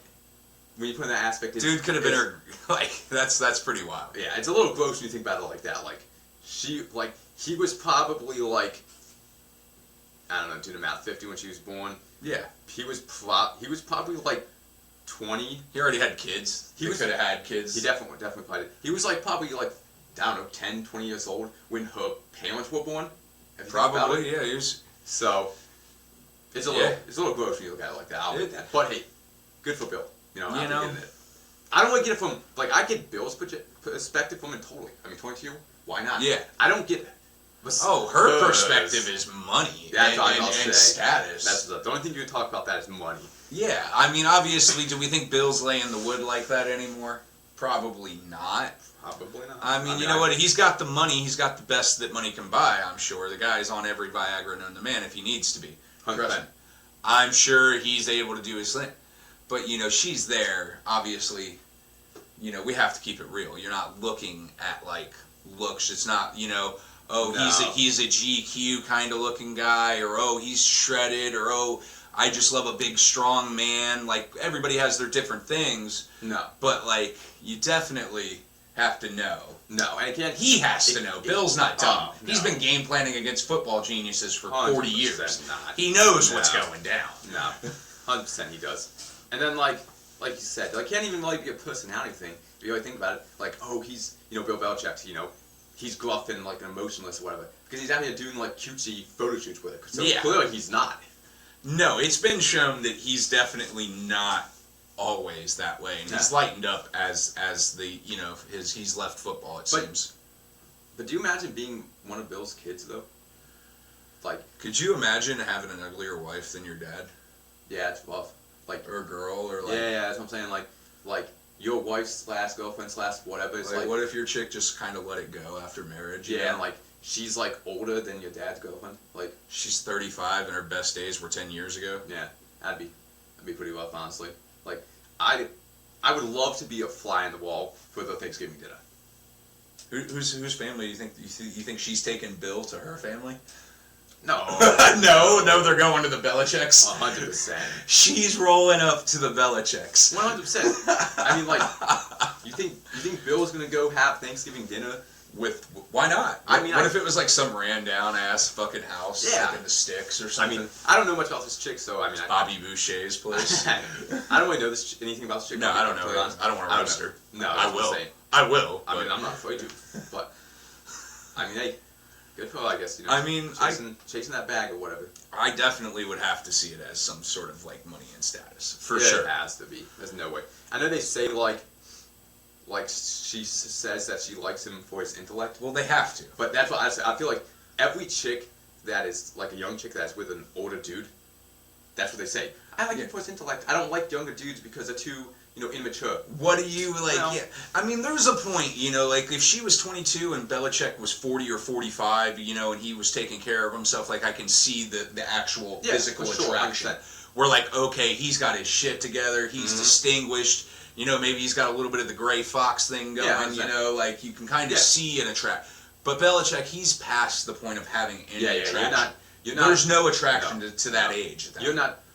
When you put in that aspect, dude could have been her. Like, that's pretty wild. Yeah, it's a little gross when you think about it like that. Like, he was probably like, I don't know, do the math, 50 when she was born. Yeah. He was probably like 20. He already had kids. He could have had kids. He definitely probably did. He was like probably like, I don't know, 10, 20 years old when her parents were born. Probably, yeah. He was. So, it's a little gross when you look at it like that. I'll admit that. But hey, good for Bill. You know, I don't want to get it from, like, I get Bill's perspective from it totally. I mean, 22, why not? Yeah. I don't get it. Her perspective is money and status. That's the only thing you can talk about that is money. Yeah, I mean, obviously, do we think Bill's laying the wood like that anymore? Probably not. Probably not. I mean, you know what? He's got the money. He's got the best that money can buy, I'm sure. The guy's on every Viagra known to man if he needs to be. 100%. I'm sure he's able to do his thing. But, you know, she's there, obviously, you know, we have to keep it real. You're not looking at, like, looks. It's not, you know, he's a GQ kind of looking guy, or, oh, he's shredded, or, oh, I just love a big, strong man. Like, everybody has their different things. No. But, like, you definitely have to know. No, and again, he has to know. Bill's not dumb. No. He's been game planning against football geniuses for 40 years. Not. He knows what's going down. No, 100% he does. And then, like you said, like, can't even, like, be a personality thing. If you really think about it, like, oh, he's, you know, Bill Belichick, you know, he's gruff and, like, emotionless or whatever. Because he's out here doing, like, cutesy photo shoots with it. So clearly he's not. No, it's been shown that he's definitely not always that way. And he's lightened up as the, you know, he's left football, it seems. But do you imagine being one of Bill's kids, though? Like, could you imagine having an uglier wife than your dad? Yeah, it's rough. Like, or a girl, or like... Yeah, that's what I'm saying. Like your wife / girlfriend / whatever. It's like, what if your chick just kind of let it go after marriage? Yeah, and like, she's like older than your dad's girlfriend. Like, she's 35 and her best days were 10 years ago. Yeah, that'd be pretty rough, honestly. Like, I would love to be a fly on the wall for the Thanksgiving dinner. Whose family do you think? You think she's taking Bill to her family? No. no, they're going to the Belichicks. 100%. She's rolling up to the Belichicks. 100%. I mean, like, you think Bill's gonna go have Thanksgiving dinner with? Why not? I mean, what if it was like some ran down ass fucking house, like in the sticks or something? I mean, I don't know much about this chick, so I mean, Bobby Boucher's place. I don't really know anything about this chick. No, I don't know. I don't want to roast her. No, I will. I will. I mean, I'm not afraid to, but I mean, hey, good for her, I guess. I mean, chasing that bag or whatever. I definitely would have to see it as some sort of like money and status for Yeah, sure. It has to be. There's no way. I know they say like she says that she likes him for his intellect. Well, they have to. But that's what I say. I feel like every chick that is like a young chick that's with an older dude, that's what they say. I like him for his intellect. I don't like younger dudes because they're too, immature. What do you like? Well, yeah, I mean, there's a point, like if she was 22 and Belichick was 40 or 45, and he was taking care of himself, like I can see the actual physical attraction. Sure, we're like, okay, he's got his shit together, he's distinguished, maybe he's got a little bit of the gray fox thing going, like you can kind of see an attract. But Belichick, he's past the point of having any attraction. You're not, there's no attraction to that age. At that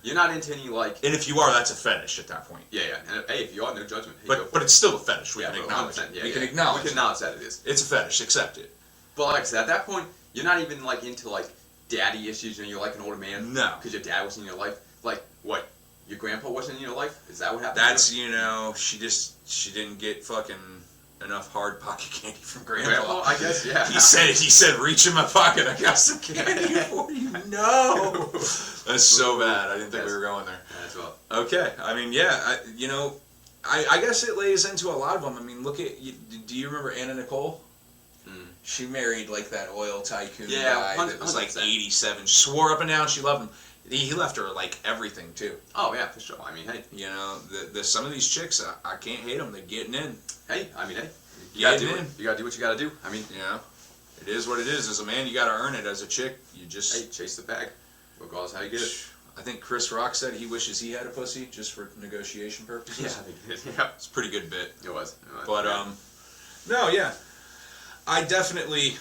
You're not into any like. And if you are, that's a fetish at that point. Yeah. And hey, if you are, no judgment. Hey, but it's still a fetish. We can acknowledge it. We can acknowledge. We can acknowledge that it is. It's a fetish. Accept it. But like I said, at that point, you're not even like into like daddy issues. You're like an older man. No. Because your dad wasn't in your life. Like what? Your grandpa wasn't in your life? Is that what happened? That's she didn't get fucking enough hard pocket candy from Grandpa. I guess, yeah. He said, reach in my pocket, I got some candy for you. No! That's so bad. I didn't think we were going there. As well. Okay. I mean, yeah, I guess it lays into a lot of them. I mean, look at, do you remember Anna Nicole? She married, like, that oil tycoon guy that was, like, 87. She swore up and down she loved him. He left her, like, everything, too. Oh, yeah, for sure. I mean, hey. Some of these chicks, I can't hate them. They're getting in. Hey, I mean, hey. You gotta do what you gotta do. I mean, it is what it is. As a man, you gotta earn it. As a chick, you just... Hey, chase the bag. Regardless how you get it. I think Chris Rock said he wishes he had a pussy just for negotiation purposes. Yeah, I think it is. Yeah. It's a pretty good bit. It was. But, no, yeah. I definitely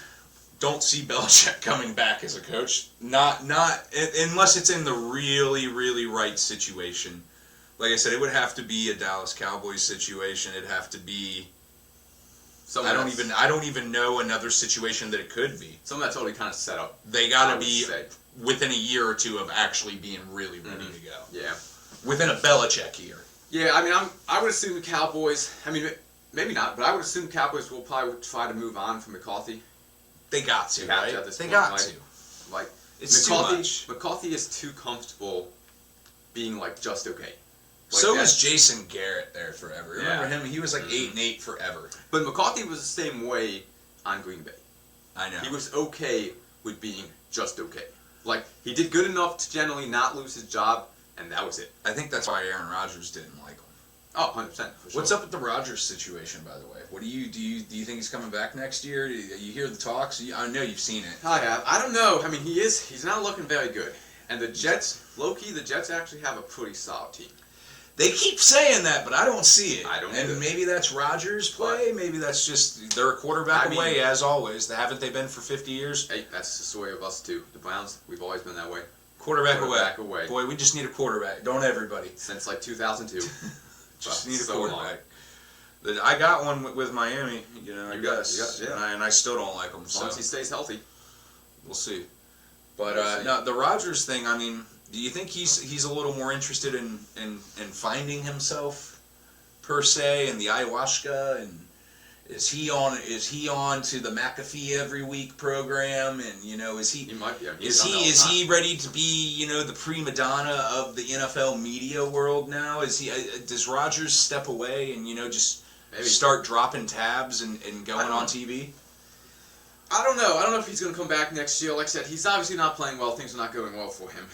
don't see Belichick coming back as a coach. Not unless it's in the really, really right situation. Like I said, it would have to be a Dallas Cowboys situation. It'd have to be... I don't even know another situation that it could be. Something that's already kind of set up. They gotta be within a year or two of actually being really ready to go. Yeah. Within a Belichick year. Yeah, I mean, I would assume the Cowboys. I mean, maybe not, but I would assume Cowboys will probably try to move on from McCarthy. They got to, right? They got to. Like, it's too much. McCarthy is too comfortable being like just okay. Like so was Jason Garrett there forever. Remember him? He was like 8-8 forever. But McCarthy was the same way on Green Bay. I know. He was okay with being just okay. Like, he did good enough to generally not lose his job, and that was it. I think that's why Aaron Rodgers didn't like him. Oh, 100%. For sure. What's up with the Rodgers situation, by the way? What do you think he's coming back next year? You hear the talks? I know you've seen it. I have. I don't know. I mean, he's not looking very good. And the Jets, low-key, the Jets actually have a pretty solid team. They keep saying that, but I don't see it. I don't And either. maybe that's Rodgers' play. Maybe that's just they're a quarterback away, as always. Haven't they been for 50 years? Hey, that's the story of us, too. The Browns, we've always been that way. Quarterback away. Boy, we just need a quarterback. Don't everybody? Since, like, 2002. Just need a quarterback. I got one with Miami, I guess. And I still don't like him. As long as he stays healthy. We'll see. But no, the Rodgers thing, I mean... Do you think he's a little more interested in finding himself per se and the ayahuasca, and is he on to the McAfee every week program, and is he might be. Is he ready to be the prima donna of the NFL media world now? Does Rodgers step away and just start dropping tabs and going on TV? I don't know. I don't know if he's going to come back next year. Like I said, he's obviously not playing well. Things are not going well for him.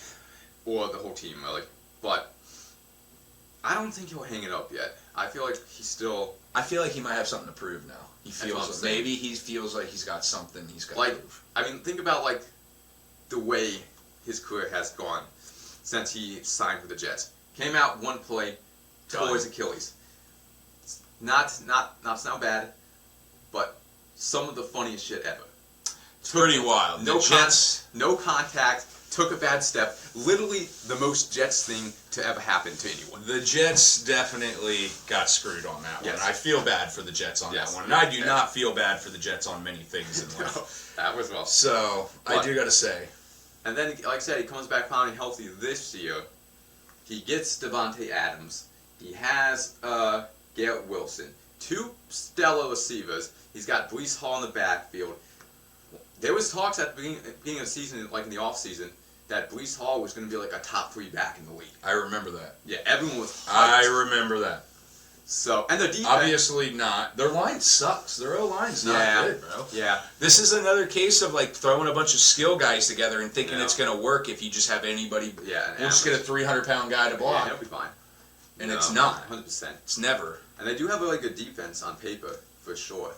Or the whole team, really. But I don't think he'll hang it up yet. I feel like he's still... I feel like he might have something to prove now. He feels maybe he feels like he's got something he's got to prove. I mean, think about, like, the way his career has gone since he signed with the Jets. Came out one play, tore his Achilles. Not to sound bad, but some of the funniest shit ever. It's pretty wild. No contact. Took a bad step. Literally the most Jets thing to ever happen to anyone. The Jets definitely got screwed on that one. I feel bad for the Jets on that one. And I do not feel bad for the Jets on many things in life. That was well. So, I do got to say. And then, like I said, he comes back finally healthy this year. He gets Devontae Adams. He has Garrett Wilson. 2 stellar receivers. He's got Brees Hall in the backfield. There was talks at the beginning of the season, like in the offseason, that Brees Hall was going to be like a top 3 back in the league. I remember that. Yeah, everyone was hyped. I remember that. So, and the defense... Obviously not. Their line sucks. Their O-line's not good, bro. Yeah. This is another case of like throwing a bunch of skill guys together and thinking it's going to work if you just have anybody. Yeah. We'll just get a 300-pound guy to block. Yeah, he'll be fine. And it's not. 100%. It's never. And they do have a really good defense on paper, for sure.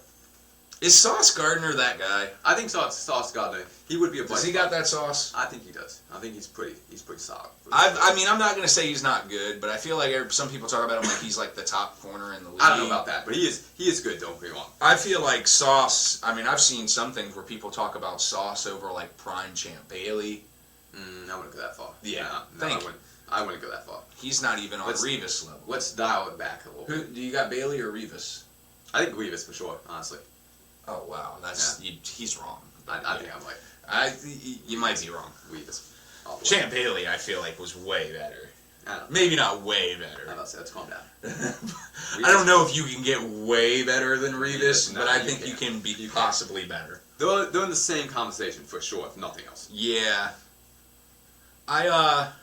Is Sauce Gardner that guy? I think Sauce Gardner, he would be a... Does he got that sauce? I think he does. I think he's pretty solid. I mean, I'm not going to say he's not good, but I feel like some people talk about him like he's like the top corner in the league. I don't know about that, but he is good, don't get me wrong. I feel like Sauce, I mean, I've seen some things where people talk about Sauce over like prime Champ Bailey. I wouldn't go that far. Yeah, I wouldn't go that far. He's not even on Revis level. Let's dial it back a little bit. Who, do you got Bailey or Revis? I think Revis for sure, honestly. Oh wow, he's wrong. I think I'm right. You might be wrong. Revis. Champ Bailey, I feel like was way better. I don't know. Maybe not way better. I'm about to say, let's calm down. I don't know if you can get way better than Revis, No, but I think you can be possibly better. They're in the same conversation for sure, if nothing else. Yeah. That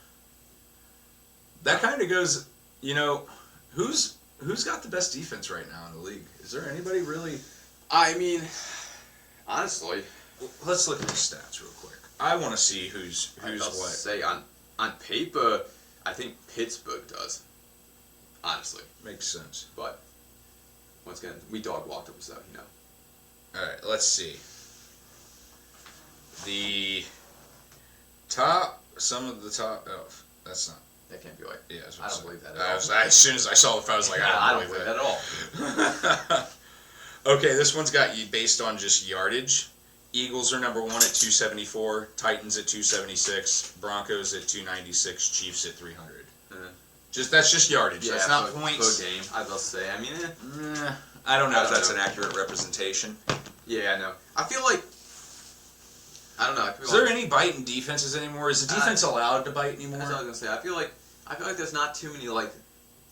kind of goes, you know, who's got the best defense right now in the league? Is there anybody really? I mean, honestly, let's look at the stats real quick. I want to see who's what. Say on paper, I think Pittsburgh does. Honestly, makes sense. But once again, we dog walked them, so you know. All right, let's see. The top, some of the top. Oh, that's not. That can't be right. Yeah, I don't believe that at all. As soon as I saw the phone, I was like, I don't believe that at all. Okay, this one's got you based on just yardage. Eagles are number 1 at 274, Titans at 276, Broncos at 296, Chiefs at 300. That's just yardage. Yeah, that's not points. Per game, I will say. I mean, I don't know if that's an accurate representation. Yeah, I know. I feel like I don't know. Is there any bite in defenses anymore? Is the defense allowed to bite anymore? That's what I was gonna say. I feel like there's not too many like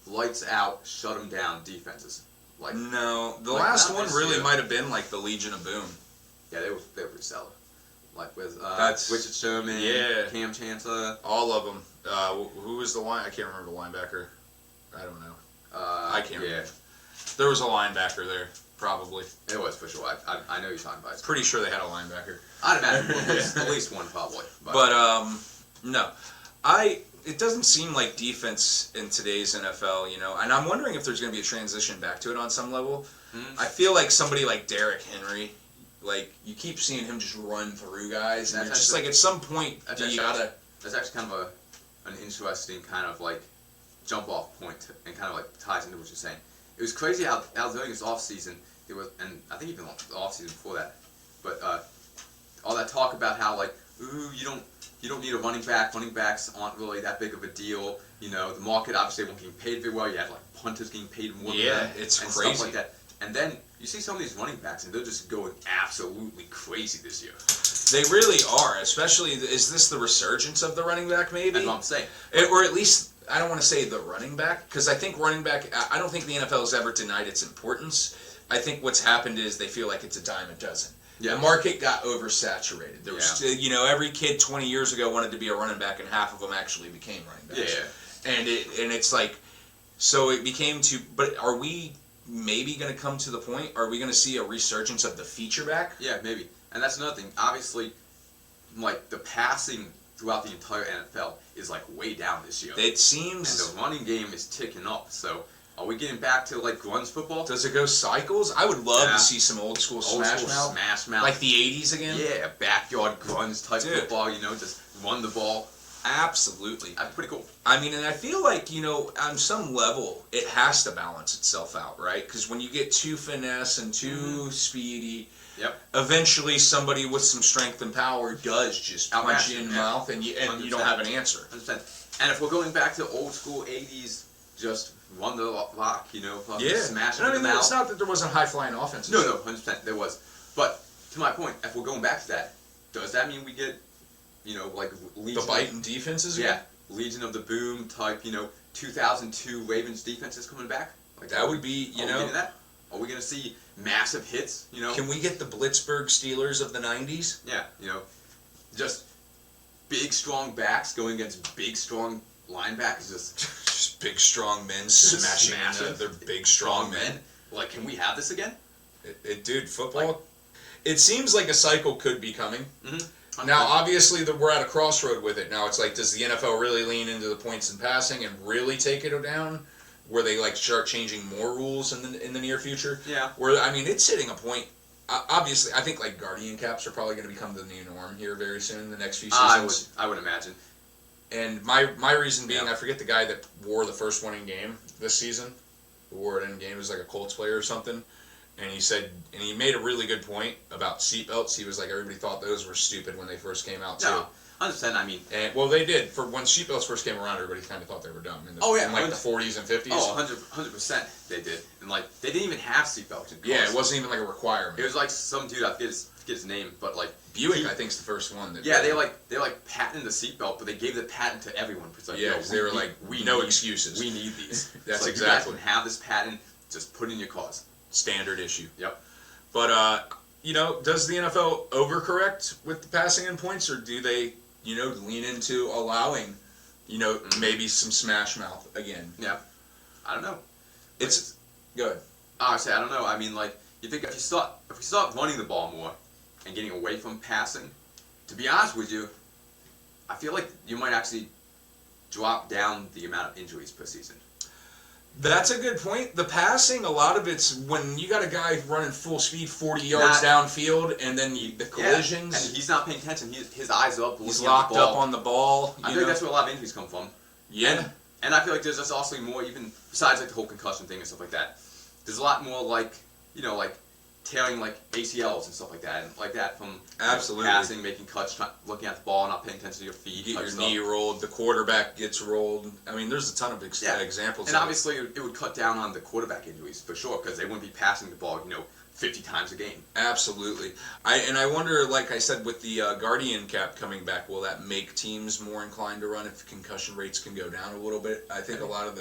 lights out, shut them down defenses. Like no, the last one really might have been like the Legion of Boom. Yeah, they were pretty solid. Like with Richard Sherman, Cam Chancellor, all of them. Who was the line? I can't remember the linebacker. I don't know. I can't remember. There was a linebacker there, probably. It was for sure. I know you're talking about it. Pretty sure they had a linebacker. I'd imagine at least one probably. But no, it doesn't seem like defense in today's NFL, you know, and I'm wondering if there's going to be a transition back to it on some level. I feel like somebody like Derrick Henry, like you keep seeing him just run through guys, and it's just like at some point you gotta. That's actually kind of an interesting kind of like jump off point, and kind of like ties into what you're saying. It was crazy how during this off season there was, and I think even the off season before that, but all that talk about how like you don't need a running back. Running backs aren't really that big of a deal. You know, the market obviously wasn't getting paid very well. You had like punters getting paid more than that. It's and crazy. Stuff like that. And then you see some of these running backs, and they're just going absolutely crazy this year. They really are. Especially, is this the resurgence of the running back? Maybe that's what I'm saying. Or at least I don't want to say the running back, because I think running back. I don't think the NFL has ever denied its importance. I think what's happened is they feel like it's a dime a dozen. Yeah. The market got oversaturated. There was, you know, every kid 20 years ago wanted to be a running back, and half of them actually became running backs. Yeah. And it's like, so it became to. But are we maybe going to come to the point? Are we going to see a resurgence of the feature back? Yeah, maybe. And that's another thing. Obviously, like the passing throughout the entire NFL is like way down this year. It seems. And the running game is ticking up. So. Are we getting back to like grunge football? Does it go cycles? I would love to see some old school smash mouth. Like the 80s again? Yeah, backyard grunge type football, you know, just run the ball. Absolutely. That's pretty cool. I mean, and I feel like, you know, on some level, it has to balance itself out, right? Because when you get too finesse and too speedy, eventually somebody with some strength and power does just punch you in the mouth, and you don't have an answer. 100%. And if we're going back to old school 80s, just run the block, you know, smash it in the mouth. It's not that there wasn't high-flying offenses. No, 100% there was. But to my point, if we're going back to that, does that mean we get, you know, like Legion? The biting defenses again? Yeah, Legion of the Boom type, you know, 2002 Ravens defenses coming back? Like that would be, you know, Are we going to see massive hits? You know, Can we get the Blitzburg Steelers of the '90s? yeah, you know, just big strong backs going against big strong linebackers, Just big strong men smashing their big strong men. Like, can we have this again? Dude, football. It seems like a cycle could be coming. Mm-hmm. Now, obviously, we're at a crossroad with it. Now, it's like, does the NFL really lean into the points and passing and really take it down, where they like start changing more rules in the near future? Yeah. Where I mean, it's hitting a point. Obviously, I think like guardian caps are probably going to become the new norm here very soon. The next few seasons. I would imagine. And my reason being, Yeah. I forget the guy that wore the first winning game this season. Who wore it in game, it was like a Colts player or something. And he said, and he made a really good point about seatbelts. He was like, everybody thought those were stupid when they first came out, too. No, 100%. I mean, And, well, they did. For when seatbelts first came around, everybody kind of thought they were dumb. In like the 40s and 50s. Oh, 100% they did. And like, they didn't even have seatbelts in cars. Yeah, it wasn't even like a requirement. It was like some dude, I forget his name, but like Buick, I think, is the first one. That yeah, they patented the seatbelt, but they gave the patent to everyone. It's like, yeah, yo, they were like, no excuses. We need these. That's like, exactly. You guys can have this patent. Just put it in your cars. Standard issue. Yep. But, you know, does the NFL overcorrect with the passing in points, or do they, you know, lean into allowing, you know, maybe some smash mouth again? Yeah. I don't know. It's good. I would say, I don't know. I mean, like, you think if we start running the ball more and getting away from passing, to be honest with you, I feel like you might actually drop down the amount of injuries per season. That's a good point. The passing, a lot of it's when you got a guy running full speed 40 yards downfield, and then the collisions. Yeah, and he's not paying attention. His eyes are up. He's locked up on the ball. I feel like that's where a lot of injuries come from. Yeah. And I feel like there's just also more, even besides like the whole concussion thing and stuff like that, there's a lot more like, you know, like tearing like ACLs and stuff like that, and like that from absolutely passing, making cuts, looking at the ball, not paying attention to your feet. You get your knee rolled, the quarterback gets rolled. I mean, there's a ton of examples. And obviously, it would cut down on the quarterback injuries for sure, because they wouldn't be passing the ball, you know, 50 times a game. Absolutely. I wonder, like I said, with the Guardian cap coming back, will that make teams more inclined to run if concussion rates can go down a little bit? I think a lot of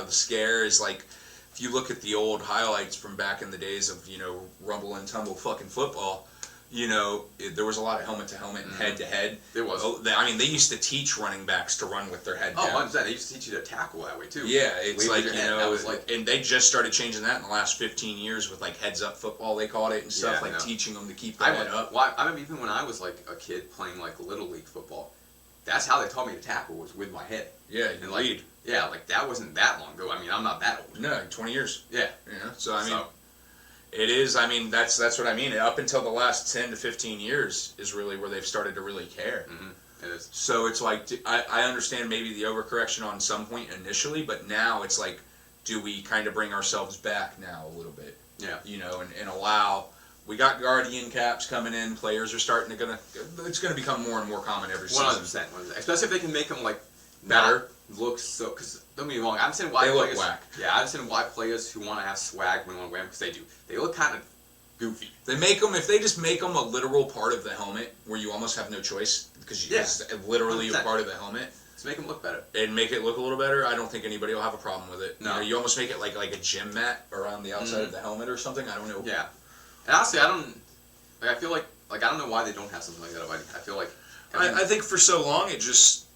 the scare is like, if you look at the old highlights from back in the days of, you know, rumble and tumble fucking football, you know, there was a lot of helmet to helmet and head to head. There was. I mean, they used to teach running backs to run with their head down. 100%. They used to teach you to tackle that way too. Yeah, it's like, you know, like, and they just started changing that in the last 15 years with like heads up football, they called it, and stuff, like teaching them to keep their head up. Well, I remember even when I was like a kid playing like Little League football, that's how they taught me to tackle, was with my head. Yeah, and like, lead. Yeah, like that wasn't that long ago. I mean, I'm not that old. No, 20 years. Yeah. Yeah. So I mean, it is. I mean, that's what I mean. Up until the last 10 to 15 years is really where they've started to really care. Mm-hmm. It is. So it's like, I understand maybe the overcorrection on some point initially, but now it's like, do we kind of bring ourselves back now a little bit? Yeah. You know, and allow. We got guardian caps coming in. Players are starting to it's gonna become more and more common every season. 100%. Especially if they can make them like better. Look so, because don't get me wrong, I understand why they players look whack. Yeah, I understand why players who want to have swag when want to wear them, because they do. They look kind of goofy. They make them, if they just make them a literal part of the helmet, where you almost have no choice because it's literally a part of the helmet. Just make them look better and make it look a little better. I don't think anybody will have a problem with it. No, you know, you almost make it like a gym mat around the outside of the helmet or something. I don't know. Yeah, and honestly, I feel like I don't know why they don't have something like that. I feel like I think for so long it just.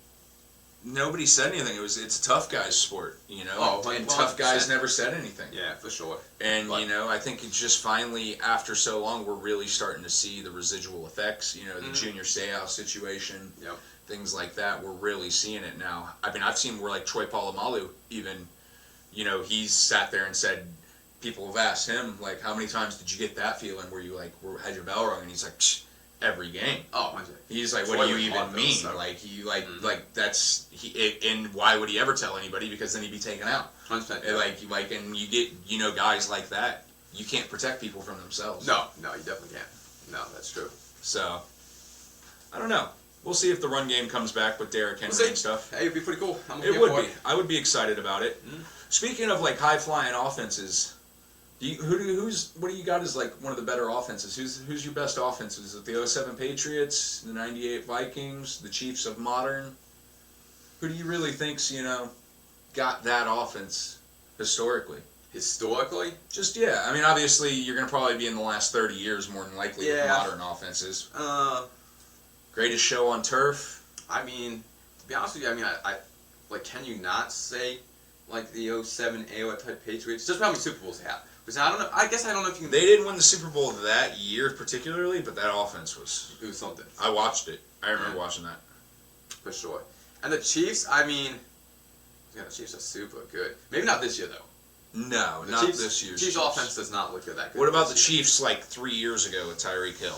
Nobody said anything. It's a tough guys sport, you know, and tough guys never said anything. Yeah, for sure. And you know, I think it's just finally after so long we're really starting to see the residual effects. You know, the Junior Seau situation, things like that. We're really seeing it now. I mean, I've seen where like Troy Polamalu even, you know, he's sat there and said, people have asked him like, how many times did you get that feeling where you like had your bell rung, and he's like, psh, every game. Oh, he's like, what do you even mean? Like, you like that's and why would he ever tell anybody? Because then he'd be taken out. 100%. And you get guys like that. You can't protect people from themselves. No, you definitely can't. No, that's true. So, I don't know. We'll see if the run game comes back with Derrick Henry and stuff. Hey, it'd be pretty cool. It would be. I would be excited about it. Speaking of like high flying offenses. What do you got as like one of the better offenses? Who's your best offenses? Is it the 07 Patriots, the 98 Vikings, the Chiefs of modern? Who do you really think's, you know, got that offense historically? historically. Just I mean, obviously you're going to probably be in the last 30 years more than likely with modern offenses. Greatest show on turf. I mean, to be honest with you, I mean, I like, can you not say like the 07 AOA type Patriots? Just how many Super Bowls they have. Because I don't know. I guess I don't know if you can. They didn't win the Super Bowl that year particularly, but that offense was. It was something. I watched it. I remember watching that. For sure. And the Chiefs, I mean, yeah, the Chiefs are super good. Maybe not this year though. No, The not Chiefs, this year's Chiefs offense does not look that good. What about the this year. Chiefs like 3 years ago with Tyreek Hill?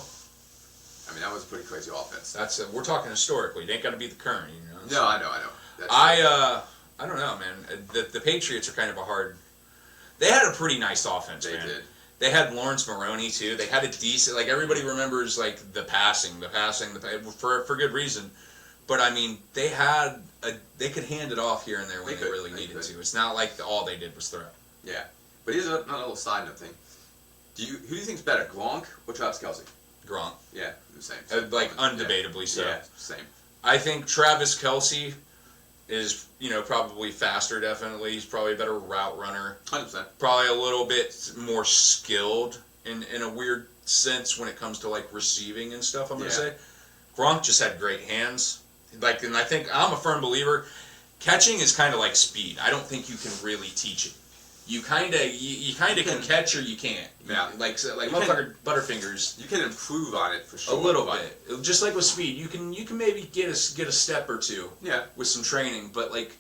I mean, that was a pretty crazy offense. That's we're talking historically. It ain't got to be the current, you know. No, So, I know. That's I don't know, man. The Patriots are kind of a hard. They had a pretty nice offense, They man. did. They had Lawrence Maroney too. They had a decent, like everybody remembers, like the passing, for good reason. But I mean, they could hand it off here and there when they really needed to. It's not like all they did was throw. Yeah, but here's another little side note thing. Who do you think's better, Gronk or Travis Kelce? Gronk, Yeah, the same. like undebatably so. Yeah, same. I think Travis Kelce is, probably faster. Definitely, he's probably a better route runner. 100%. Probably a little bit more skilled in a weird sense when it comes to like receiving and stuff. I'm gonna say Gronk just had great hands. Like, and I think I'm a firm believer. Catching is kind of like speed. I don't think you can really teach it. You kind of can catch or you can't. Yeah. Like motherfucker Butterfingers. You can improve on it for sure. A little bit. Just like with speed, you can maybe get a step or two. Yeah. With some training, but like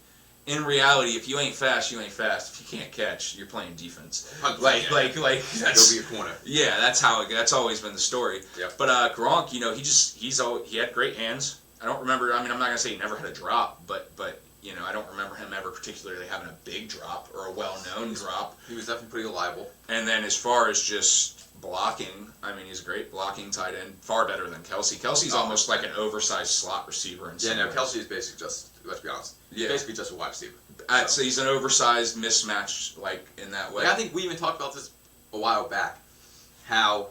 in reality, if you ain't fast, you ain't fast. If you can't catch, you're playing defense. Like that's He'll be a corner. Yeah, that's always been the story. Yep. But Gronk, he had great hands. I don't remember. I mean, I'm not gonna say he never had a drop, but I don't remember him ever particularly having a big drop or a well-known drop. He was definitely pretty reliable. And then as far as just blocking, I mean, he's a great blocking tight end, far better than Kelce. Kelce's almost like an oversized slot receiver. Kelce is basically just, let's be honest, he's basically just a wide receiver. So he's an oversized mismatch, like, in that way. Like, I think we even talked about this a while back, how,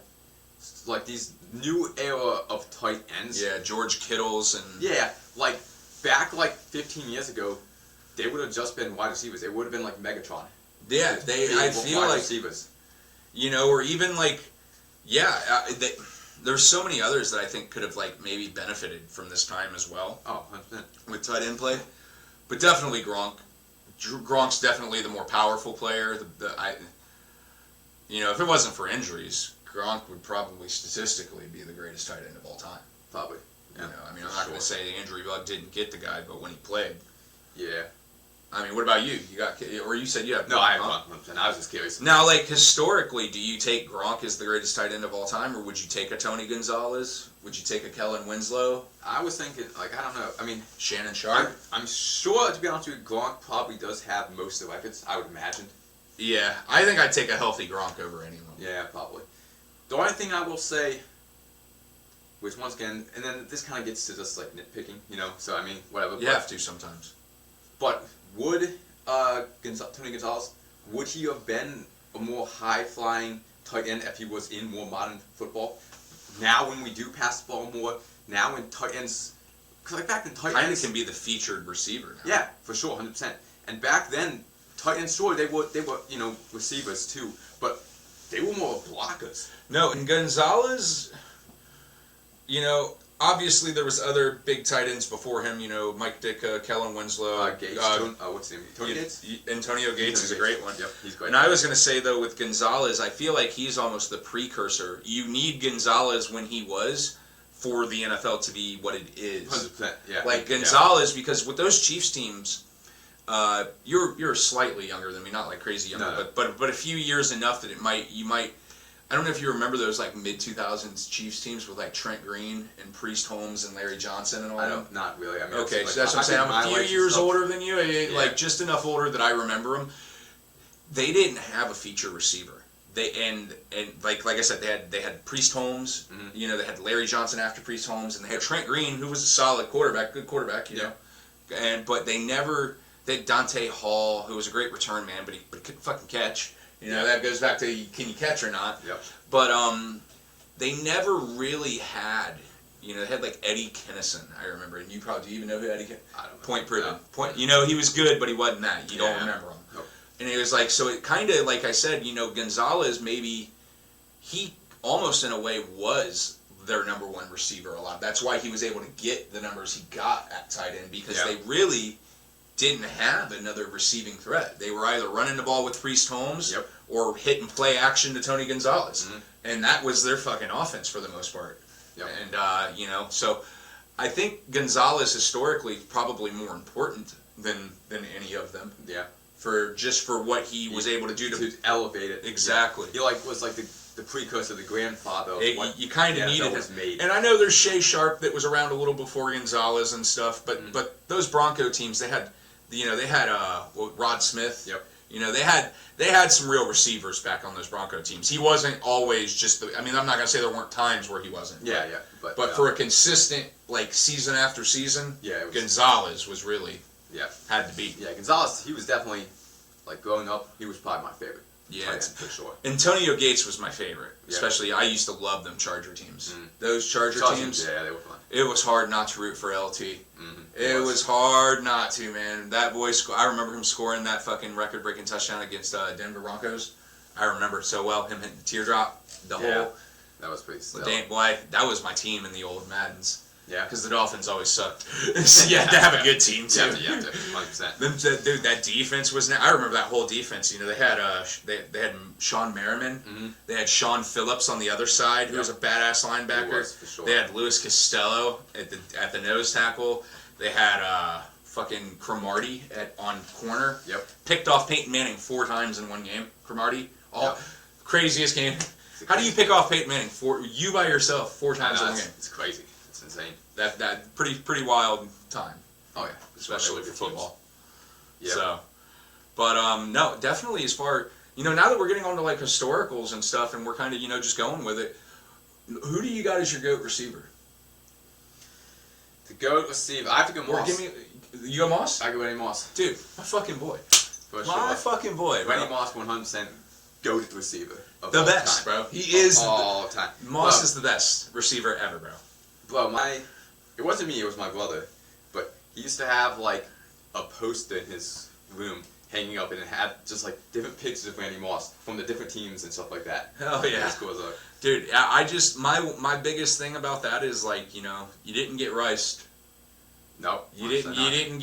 like, these new era of tight ends. Yeah, George Kittles and... Yeah, like, back, like, 15 years ago, they would have just been wide receivers. They would have been like Megatron. Yeah, I feel like... receivers. Or even, like, there's so many others that I think could have, like, maybe benefited from this time as well. Oh, 100%. With tight end play. But definitely Gronk. Gronk's definitely the more powerful player. If it wasn't for injuries, Gronk would probably statistically be the greatest tight end of all time. Probably. Yeah, I'm not going to say the injury bug didn't get the guy, but when he played. Yeah. I mean, what about you? You said you have... No, I have Gronk. I was just curious. Now, like, historically, do you take Gronk as the greatest tight end of all time, or would you take a Tony Gonzalez? Would you take a Kellen Winslow? I was thinking, like, I don't know. I mean... Shannon Sharp? I'm sure, to be honest with you, Gronk probably does have most of the records, I would imagine. Yeah, I think I'd take a healthy Gronk over anyone. Yeah, probably. The only thing I will say, which once again, and then this kind of gets to just like nitpicking, so I mean, whatever. You have to sometimes. But would Tony Gonzalez, would he have been a more high-flying tight end if he was in more modern football? Now when we do pass the ball more, now when tight ends, because like back then tight ends can be the featured receiver now. Yeah, for sure, 100%. And back then, tight ends, sure, they were receivers too, but they were more blockers. No, and Gonzalez, obviously there was other big tight ends before him, Mike Ditka, Kellen Winslow. Gates, what's his name? Tony Gates? Antonio Gates is a great one. Yep, he's great. And I was going to say, though, with Gonzalez, I feel like he's almost the precursor. You need Gonzalez when he was for the NFL to be what it is. 100%, yeah. Like Gonzalez, because with those Chiefs teams, you're slightly younger than me, not like crazy younger, No. but a few years enough that you might. I don't know if you remember those like mid-2000s Chiefs teams with like Trent Green and Priest Holmes and Larry Johnson and all that. I don't, not really. I mean, okay, so that's what I'm saying. I'm a few years older than you, like just enough older that I remember them. They didn't have a feature receiver. And like I said, they had Priest Holmes. Mm-hmm. They had Larry Johnson after Priest Holmes, and they had Trent Green, who was a solid quarterback, good quarterback, you know. But they never. They had Dante Hall, who was a great return man, but he couldn't fucking catch. That goes back to can you catch or not. Yep. But they never really had. They had like Eddie Kennison, I remember, and do you even know who Eddie? I don't know. Point proven. No. Point. He was good, but he wasn't that. You don't remember him. Nope. And it was like, so it kind of, like I said, Gonzalez, maybe he almost in a way was their number one receiver a lot. That's why he was able to get the numbers he got at tight end, because they really didn't have another receiving threat. They were either running the ball with Priest Holmes or hitting play action to Tony Gonzalez. And that was their fucking offense for the most part. And, so I think Gonzalez historically probably more important than any of them. Yeah. For what he was able to do to elevate it. Exactly. He was like the precursor, the grandfather of what you kind of needed was made. And I know there's Shea Sharp that was around a little before Gonzalez and stuff, but those Bronco teams, they had Rod Smith. Yep. They had some real receivers back on those Bronco teams. He wasn't always just I'm not going to say there weren't times where he wasn't. But for a consistent, like, season after season, Gonzalez was really had to be. Yeah, Gonzalez, he was definitely, like, growing up, he was probably my favorite. Yeah, for sure. Antonio Gates was my favorite. Especially, I used to love them Charger teams. Those Charger teams. Yeah, they were fun. It was hard not to root for LT. It was hard not to, man. That boy, I remember him scoring that fucking record-breaking touchdown against Denver Broncos. I remember it so well. Him hitting the teardrop, the whole. That was pretty still. Boy, that was my team in the old Maddens. Yeah. Because the Dolphins always sucked. So you had to have a good team, too. Yeah, 100%. Dude, that defense was... I remember that whole defense. They had they had Sean Merriman. They had Sean Phillips on the other side, who was a badass linebacker. He was, for sure. They had Louis Costello at the nose tackle. They had fucking Cromartie on corner. Yep. Picked off Peyton Manning 4 times in one game. Cromartie. Craziest game. How do you pick off Peyton Manning you by yourself 4 times in one game? It's crazy. It's insane. That pretty wild time. Oh yeah, especially for football. Yeah. So, but no, definitely as far now that we're getting on to like historicals and stuff, and we're kind of just going with it. Who do you got as your GOAT receiver? The GOAT receiver, I have to go Moss. You go Moss? I go Randy Moss. Dude, my fucking boy. Fucking boy. Randy Moss, 100% GOAT receiver. The best, bro. He is all time. Moss is the best receiver ever, bro. Bro, it wasn't me, it was my brother, but he used to have, like, a poster in his room hanging up, and it had just, like, different pictures of Randy Moss from the different teams and stuff like that. Hell yeah. Cool as dude, I just, my biggest thing about that is, like, you didn't get Riced. Nope. You didn't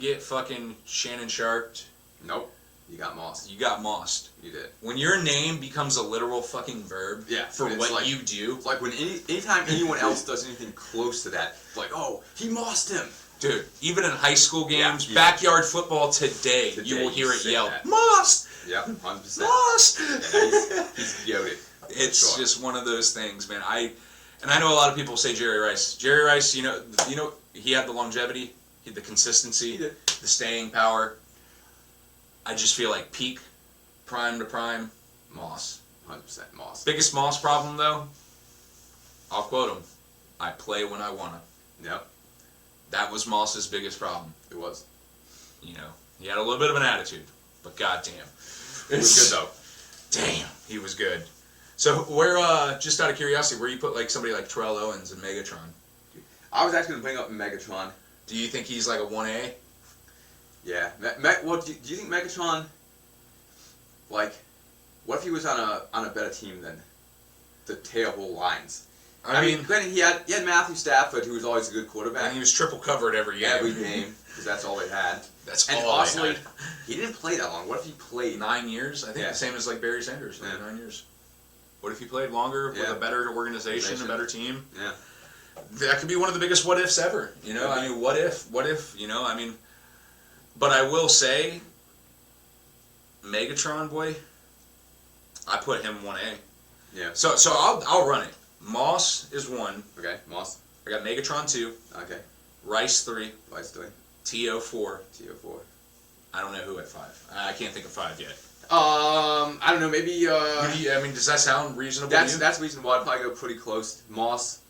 get fucking Shannon Sharped. Nope. You got Moss. You got Mossed. You did. When your name becomes a literal fucking verb for what you do. Like when anytime anyone else does anything close to that, like, oh, he mossed him. Dude, even in high school games, backyard football today you will hear it yelled, Mossed! Yep, 100%. Mossed! Yeah, he's goated. It's just one of those things, man. I know a lot of people say Jerry Rice. Jerry Rice, he had the longevity, the consistency, the staying power. I just feel like peak, prime to prime, Moss. 100% Moss. Biggest Moss problem, though, I'll quote him, I play when I wanna. Yep. That was Moss's biggest problem. It was. He had a little bit of an attitude, but goddamn. He was good, though. Damn, he was good. So where, just out of curiosity, where you put like somebody like Terrell Owens and Megatron? I was actually going to bring up Megatron. Do you think he's like a 1A? Yeah. Well, do you think Megatron, like, what if he was on a better team than the terrible Lions? I mean, granted, he had Matthew Stafford, who was always a good quarterback. And he was triple covered every game. Every game, because that's all they had. That's and all honestly, they had. He didn't play that long. What if he played 9 years? I think the same as like Barry Sanders, 9 years. What if he played longer with a better organization, a better team? Yeah. That could be one of the biggest what ifs ever. I mean, what if, I mean, but I will say, Megatron, boy, I put him 1A. Yeah. So I'll run it. Moss is 1. Okay, Moss. I got Megatron 2. Okay. Rice 3. Rice 3. T.O. 4. T.O. 4. I don't know who at 5. I can't think of 5 yet. I don't know, maybe, I mean, does that sound reasonable to you? That's reasonable. I'd probably go pretty close. Moss.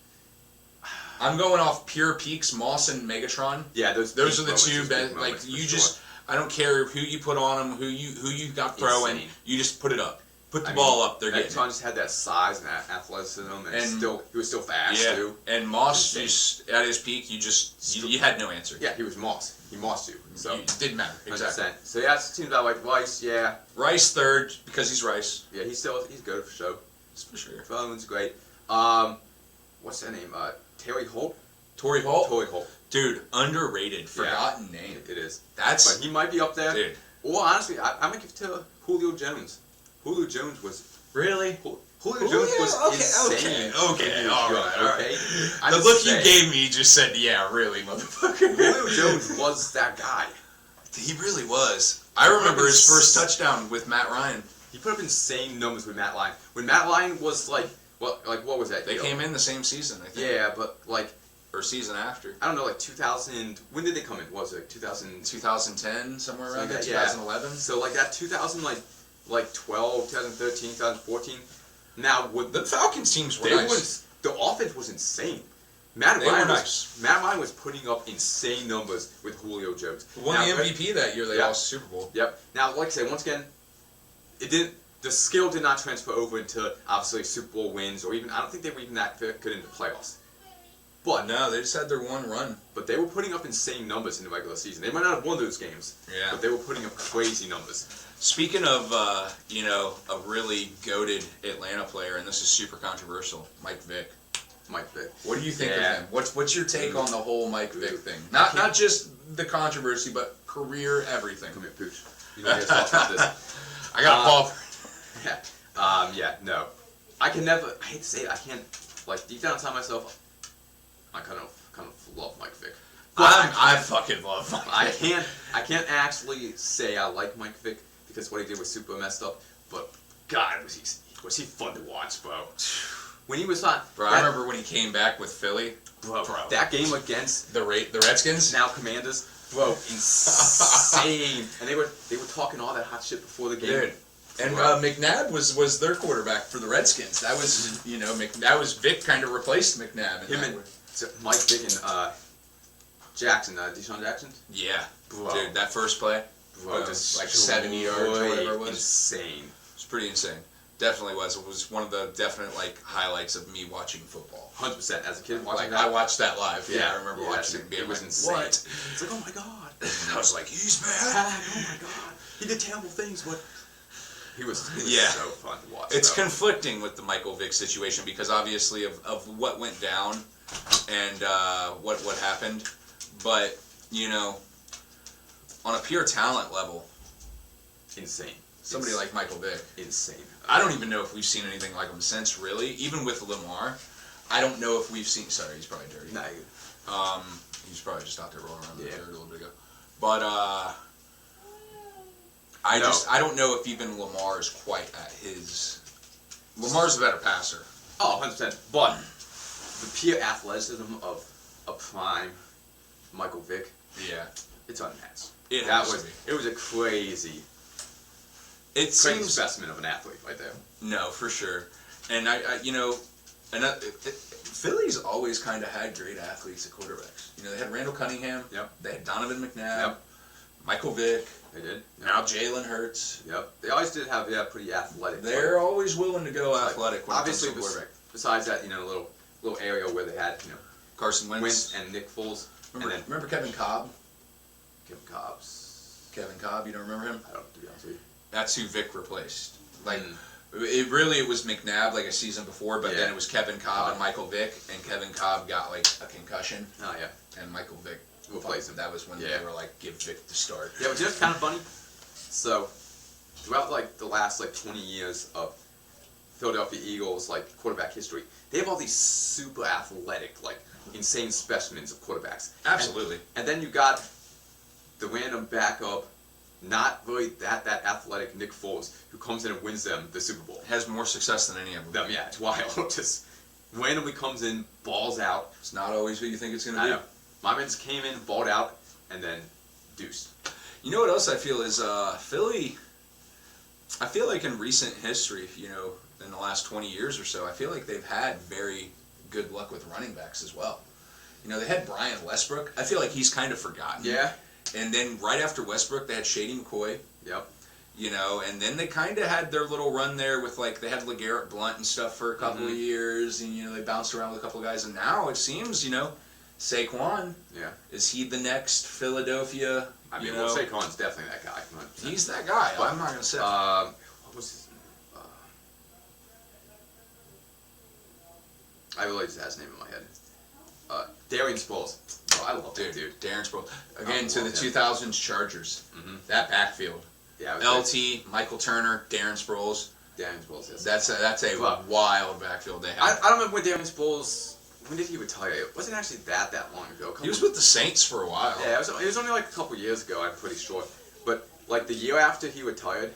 I'm going off pure peaks, Moss and Megatron. Yeah, those are the two best. Like, you just, I don't care who you put on them, who you got throwing, you just put it up. Put the ball up. They're getting Megatron just had that size and that athleticism, and he was still fast too. And Moss just at his peak, you had no answer. Yeah, he was Moss. He mossed you. So It didn't matter. Exactly. 100%. So yeah, it seems like Rice. Yeah. Rice third because he's Rice. Yeah, he's good for sure. For sure. Feldman's great. What's that name? Terry Holt. Torrey Holt. Torrey Holt. Dude, underrated, forgotten name. It is. That's. But he might be up there. Dude. Or honestly, I'm gonna give it to Julio Jones. Julio Jones was Really? Julio Jones was insane. Okay, all right. Okay. The look you gave me just said, "Yeah, really, motherfucker." Julio Jones was that guy. He really was. I remember his first touchdown with Matt Ryan. He put up insane numbers with Matt Lyon. When Matt Lyon was what was that? They came in the same season, I think. Yeah, but or season after. I don't know, 2000. When did they come in? What was it 2000? 2010, somewhere around there. Yeah. 2011. So that 2000 12, 2013, 2014. Now with The Falcons teams were nice. The offense was insane. Matt Ryan was putting up insane numbers with Julio Jones. Won the MVP that year. They lost the Super Bowl. Yep. Now, like I say, once again, it didn't. The skill did not transfer over into obviously Super Bowl wins, or even I don't think they were even that good into playoffs. But no, they just had their one run. But they were putting up insane numbers in the regular season. They might not have won those games. Yeah. But they were putting up crazy numbers. Speaking of, a really goated Atlanta player, and this is super controversial, Mike Vick. Mike Vick. What do you think of him? What's your take on the whole Mike Vick thing? Not just the controversy, but career, everything. Come here, Pooch. You don't get to talk about this. I got a ball for it. Yeah. No. I can never. I hate to say it. I can't. Deep down inside myself, I kind of love Mike Vick. I fucking love Mike Vick. I can't actually say I like Mike Vick because what he did was super messed up. But God, was he fun to watch, bro? When he was on, bro, I remember when he came back with Philly, bro. That game against the Redskins, now Commanders, bro, insane. And they were talking all that hot shit before the game. Dude. And McNabb was their quarterback for the Redskins. That was that was Vick kind of replaced McNabb. Mike Vick and Jackson, Deshaun Jackson. Yeah, bro. Dude, that first play, bro, just 70 yards or whatever it was. Insane. It was pretty insane. Definitely was. It was one of the definite highlights of me watching football. 100%. As a kid watching that. I watched that live. Yeah, I remember watching it. It was insane. What? It's like, oh my god. I was like, he's back. Oh my god. He did terrible things, but he was so fun to watch. It's conflicting with the Michael Vick situation because obviously of what went down and what happened, but on a pure talent level, insane. Somebody like Michael Vick, insane. I don't even know if we've seen anything like him since. Really, even with Lamar, I don't know if we've seen. Sorry, he's probably dirty. Nah. He's probably just out there rolling around the dirt a little bit ago, but I don't know if even Lamar is quite at his. Lamar's a better passer. Oh, 100%. But the pure athleticism of a prime Michael Vick, it's unmatched. It was a crazy specimen of an athlete right there. No, for sure. And Philly's always kind of had great athletes at quarterbacks. They had Randall Cunningham. Yep. They had Donovan McNabb. Yep. Michael Vick. They did. Yep. Now Jalen Hurts. Yep. They always did have pretty athletic. They're always willing to go athletic when obviously, it comes to quarterback. Besides that, little area where they had Carson Wentz and Nick Foles. Remember Kevin Cobb? Kevin Cobb, you don't remember him? I don't, to be honest with you. That's who Vick replaced. It was McNabb a season before, but then it was Kevin Cobb and Michael Vick, and Kevin Cobb got a concussion. Oh yeah. And Michael Vick replaced him. That was when they were give Vick the start. Yeah, but it's kind of funny. So throughout the last 20 years of Philadelphia Eagles quarterback history, they have all these super athletic insane specimens of quarterbacks. Absolutely. And then you got the random backup, not really that athletic Nick Foles, who comes in and wins them the Super Bowl. Has more success than any of them. Yeah, it's wild. Just randomly comes in, balls out. It's not always what you think it's going to be. I know. My man just came in, balled out, and then deuced. You know what else I feel is Philly. I feel like in recent history, in the last 20 years or so, I feel like they've had very good luck with running backs as well. They had Brian Westbrook. I feel like he's kind of forgotten. Yeah. And then right after Westbrook, they had Shady McCoy. Yep. You know, and then they kind of had their little run there with, like, they had LeGarrette Blount and stuff for a couple of years, and, you know, they bounced around with a couple of guys, and now it seems, you know, Saquon, is he the next Philadelphia? I mean, well, Saquon's definitely that guy. 100%. He's that guy. But, I'm not going to say. What was his I really just had his name in my head. Darian Sproles. Oh, I love that dude. Darren Sproles. Again, to the 2000s Chargers. That backfield. Yeah, LT, Michael Turner, Darren Sproles. Darren Sproles, yes. That's a wild backfield they have. I don't remember when Darren Sproles, when did he retire? It wasn't actually that long ago. He was with the Saints for a while. Yeah, it was only like a couple years ago, I'm pretty sure. But like the year after he retired,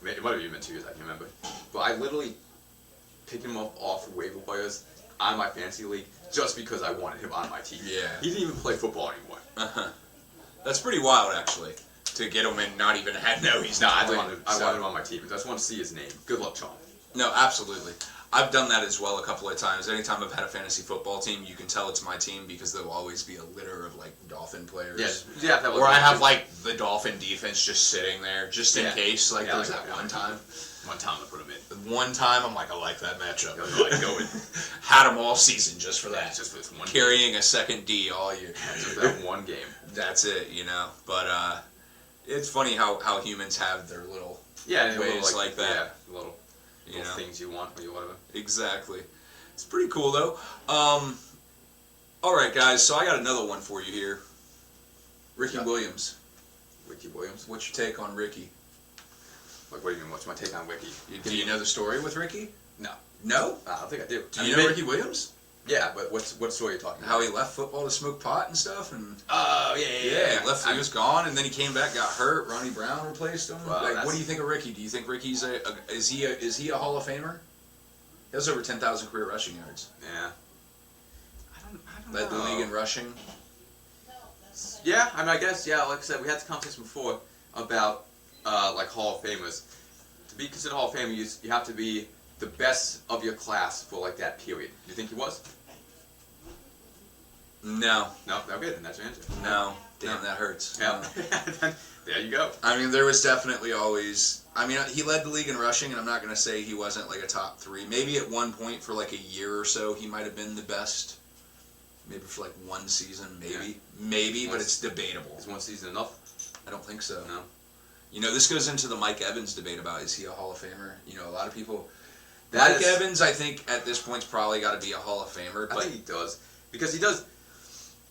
it might have even been 2 years, I can't remember. But I literally picked him up off of waiver players on my fantasy league just because I wanted him on my team. Yeah. He didn't even play football anymore. That's pretty wild, actually. To get him and not even he's not. I wanted him on my team. I just want to see his name. Good luck, Sean. No, absolutely. I've done that as well a couple of times. Anytime I've had a fantasy football team, you can tell it's my team because there'll always be a litter of, like, Dolphin players. Yeah. Or I have, like, the Dolphin defense just sitting there, just in case. Like, there was that one time. One time I put him in. One time, I'm like, I like that matchup. Like, go in. Had him all season just for that. Just for this one Carrying game. a second D all year. Just that one game. That's it, you know. But it's funny how humans have their little ways like that. Yeah, little things you want or you whatever. Exactly. It's pretty cool though. All right, guys. So I got another one for you here. Ricky Williams. Ricky Williams. What's your take on Ricky? Like, what do you mean? What's my take on Ricky? Do you know the story with Ricky? No. No? I don't think I do. Do you know Ricky Williams? Yeah, but what story are you talking about? How he left football to smoke pot and stuff, and yeah. He was gone, and then he came back, got hurt. Ronnie Brown replaced him. Well, like, what do you think of Ricky? Do you think Ricky's is he a Hall of Famer? He has over 10,000 career rushing yards. Yeah. I don't Led know. the league in rushing. Yeah, I mean, I guess, yeah, like I said, we had this conversation before about, like, Hall of Famers. To be considered Hall of Famer, you have to be the best of your class for, like, that period. Do you think he was? No. No? Okay, then that's your answer. No. Damn, that hurts. Yeah. There you go. I mean, there was definitely always... I mean, he led the league in rushing, and I'm not going to say he wasn't, like, a top 3. Maybe at one point for, like, a year or so, he might have been the best. Maybe for, like, one season, maybe. Yeah. Maybe, but it's debatable. Is one season enough? I don't think so. No. You know, this goes into the Mike Evans debate about, is he a Hall of Famer? You know, a lot of people... Mike Evans, I think, at this point, but I think he does. Because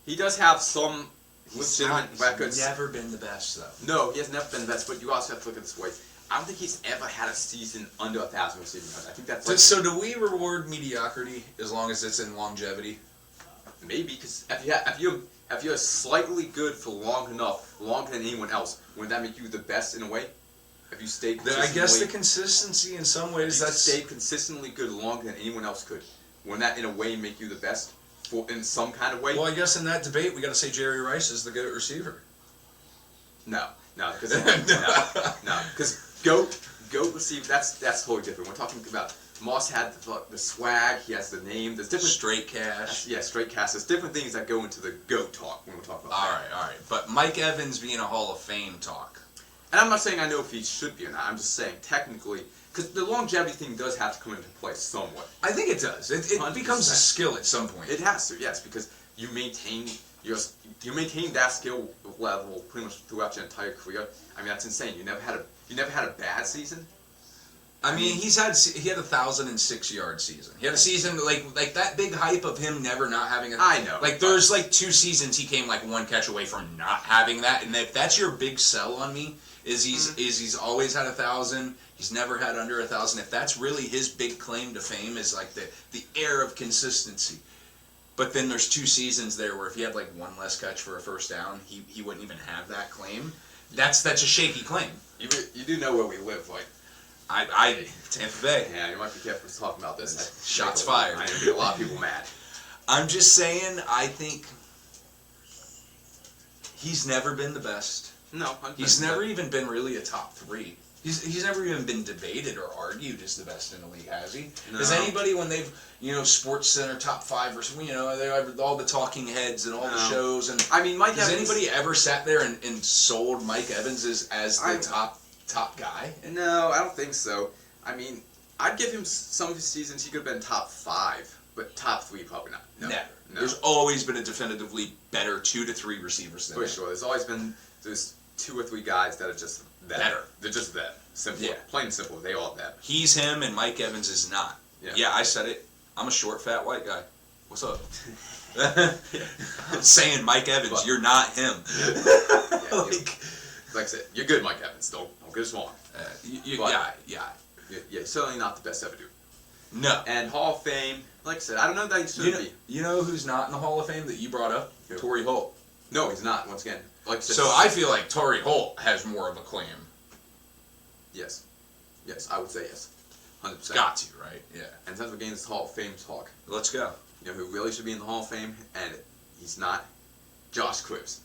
he does have some legitimate records. He's never been the best, though. No, he has never been the best, but you also have to look at this way. I don't think he's ever had a season under 1,000 receiving yards. I think that's... Like, so do we reward mediocrity as long as it's in longevity? Maybe, because if you're slightly good for long enough, longer than anyone else, wouldn't that make you the best in a way? If you stay consistently... I guess the consistency in some ways, that's... stay consistently good longer than anyone else could, wouldn't that in a way make you the best in some kind of way? Well, I guess in that debate, we got to say Jerry Rice is the GOAT receiver. No, because GOAT receiver, that's totally different. We're talking about... Moss had the swag, he has the name, there's different... Straight cash. Yeah, straight cash. There's different things that go into the GOAT talk when we talk about that. All right. But Mike Evans being a Hall of Fame talk. And I'm not saying I know if he should be or not, I'm just saying technically, because the longevity thing does have to come into play somewhat. I think it does. It becomes a skill at some point. It has to, yes, because you maintain that skill level pretty much throughout your entire career. I mean, that's insane. You never had a bad season. I mean, he had 1,006-yard season. He had a season like that big hype of him never not having a... I know. Like, there's like 2 seasons he came like 1 catch away from not having that, and if that's your big sell on me, is he's always had 1,000, he's never had under 1,000. If that's really his big claim to fame, is like the air of consistency. But then there's 2 seasons there where if he had like 1 less catch for a first down, he wouldn't even have that claim. That's a shaky claim. You do know where we live, like. Tampa Bay. Yeah, you might be careful talking about this. Shots fired. I know a lot of people mad. I'm just saying, I think he's never been the best. No, he's never even been really a top 3. He's never even been debated or argued as the best in the league, has he? No. Has anybody, when they've, Sports Center top 5 or something, they have all the talking heads and all the shows, and I mean, Mike has Evans, anybody ever sat there and sold Mike Evans as the top top guy. No, I don't think so. I mean, I'd give him some of his seasons. He could have been top 5, but top 3 probably not. No. Never. No. There's always been a definitively better 2 to 3 receivers than For him. sure. There's 2 or 3 guys that are just that. Better. They're just that. Simple. Yeah. Plain and simple. They all that. He's him, and Mike Evans is not. Yeah, I said it. I'm a short, fat white guy. What's up? I'm saying Mike Evans, But, you're not him. Like I said, you're good, Mike Evans. Don't get us wrong. Yeah. You're certainly not the best ever, dude. No. And Hall of Fame, like I said, I don't know that he should be. You know who's not in the Hall of Fame that you brought up? Who? Torrey Holt. No, he's not. Once again, like I said, So I feel like Torrey Holt has more of a claim. Yes, I would say yes, 100%. Got to, right? Yeah. And since we're getting this Hall of Fame talk, Let's go. you know who really should be in the Hall of Fame, and he's not? Josh Cribbs.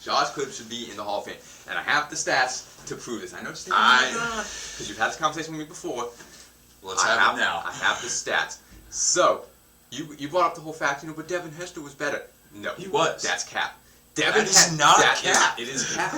Josh Cribbs should be in the Hall of Fame, and I have the stats to prove this. I know because you've had this conversation with me before. Let's have it now. I have the stats. So, you brought up the whole fact, but Devin Hester was better. No, He was. That's cap. That is not cap. It is cap.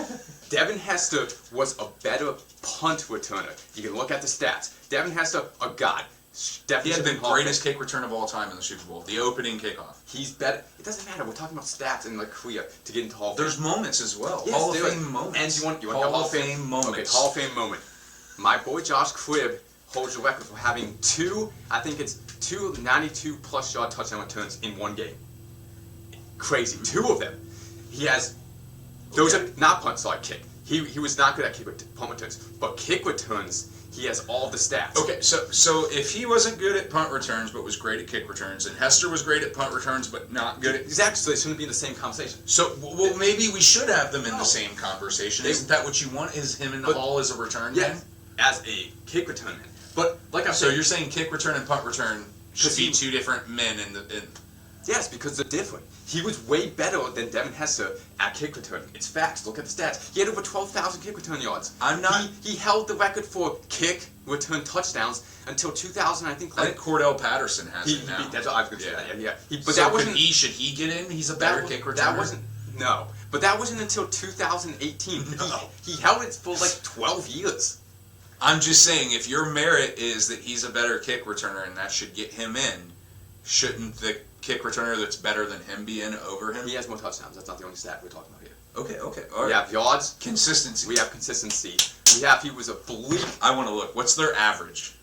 Devin Hester was a better punt returner. You can look at the stats. Devin Hester, a god. He had the greatest kick return of all time in the Super Bowl. The opening kickoff. He's better. It doesn't matter. We're talking about stats and like career to get into Hall of Fame. There's moments as well. Yes, Hall of Fame moments. And you want Hall of Fame moments. Okay, Hall of Fame moment. My boy Josh Cribb holds the record for having two 92-plus yard touchdown returns in one game. Crazy. 2 of them. He has. Those are not punts, sorry, kick. He was not good at punt returns, but kick returns. He has all the stats. Okay, so if he wasn't good at punt returns but was great at kick returns, and Hester was great at punt returns but not good at... Exactly, so they shouldn't be in the same conversation. So, well, maybe we should have them in the same conversation. Isn't that what you want, is him in the Hall as a return man? As a kick return man. But, like I said... So you're saying kick return and punt return should be 2 different men in the... Yes, because they're different. He was way better than Devin Hester at kick return. It's facts. Look at the stats. He had over 12,000 kick return yards. He held the record for kick return touchdowns until 2000. I think. I think Cordell Patterson has it now. That's what I was going to say. Yeah. But that wasn't. Should he get in? He's a better kick returner. That wasn't. No, but that wasn't until 2018. No. He held it for like 12 years. I'm just saying, if your merit is that he's a better kick returner and that should get him in, shouldn't the kick returner that's better than him be in over him? He has more touchdowns. That's not the only stat we're talking about here. Okay. All right. We have yards. Consistency. We have consistency. We have he was a bleak. I want to look. What's their average?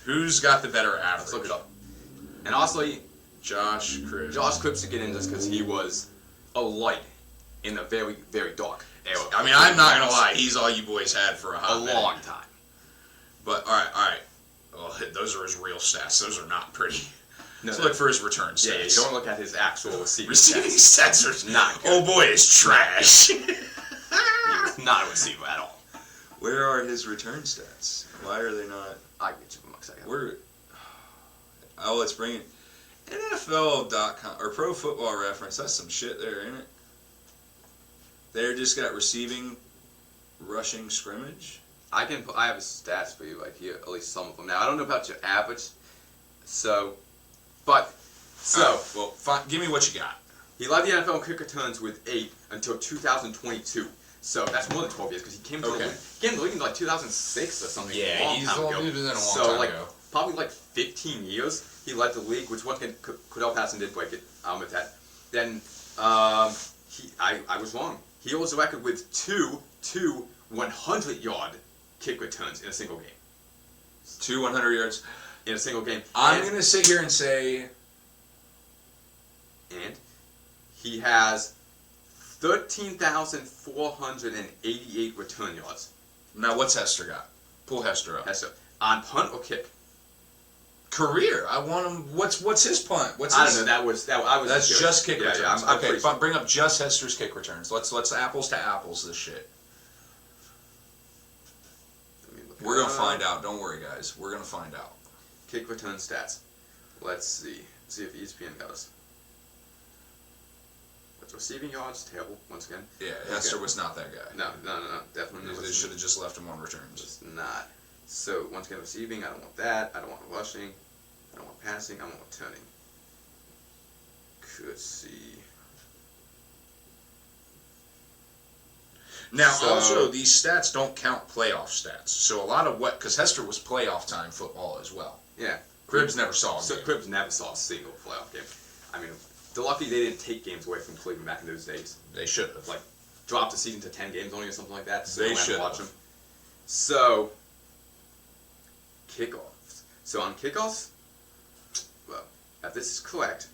Who's got the better average? Let's look it up. And honestly, Josh Cribbs. Josh Cribbs should get in just because he was a light in a very, very dark era. I mean, I'm not going to lie. He's all you boys had for a hot minute. long time. But, all right. Well, those are his real stats. Those are not pretty. No, Let's look for his return stats. Yeah, you don't look at his actual receiving stats are not good. Oh boy, it's trash. He was not a receiver at all. Where are his return stats? Why are they not? I get you in a second. Let's bring it. NFL.com or Pro Football Reference. That's some shit there, ain't it? They just got receiving, rushing, scrimmage. I have his stats for you right here, at least some of them. Now I don't know about your average, Fine. Give me what you got. He led the NFL in kick returns with 8 until 2022. So that's more than 12 years because he came to the league in like 2006 or something. Yeah, he's a long time ago. Probably like 15 years he led the league, which once again Cordell Patterson did break it. I'll admit that. Then I was wrong. He holds the record with two 100-yard kick returns in a single game. 2 100 yards in a single game. I'm going to sit here and say... And he has 13,488 return yards. Now, what's Hester got? Pull Hester up. Hester. On punt or kick? Career. I want him... What's his punt? I don't know. That's just kick returns. I'm okay, bring up just Hester's kick returns. Let's apples to apples this shit. We're going to find out. Don't worry, guys. We're going to find out. Kick return stats. Let's see. See if ESPN got us. What's receiving yards? Terrible, once again. Yeah, Hester was not that guy. No. Definitely not. They should have just left him on returns. It's not. So, once again, receiving, I don't want that. I don't want rushing. I don't want passing. I don't want returning. Could see. Now, So- also, these stats don't count playoff stats. So a lot of because Hester was playoff time football as well. Yeah. Cribbs never saw a So game. Cribbs never saw a single playoff game. I mean, they're lucky they didn't take games away from Cleveland back in those days. They should have. Like, dropped the season to 10 games only or something like that. So They don't have to should watch have. them. So, kickoffs. So on kickoffs, well, if this is correct,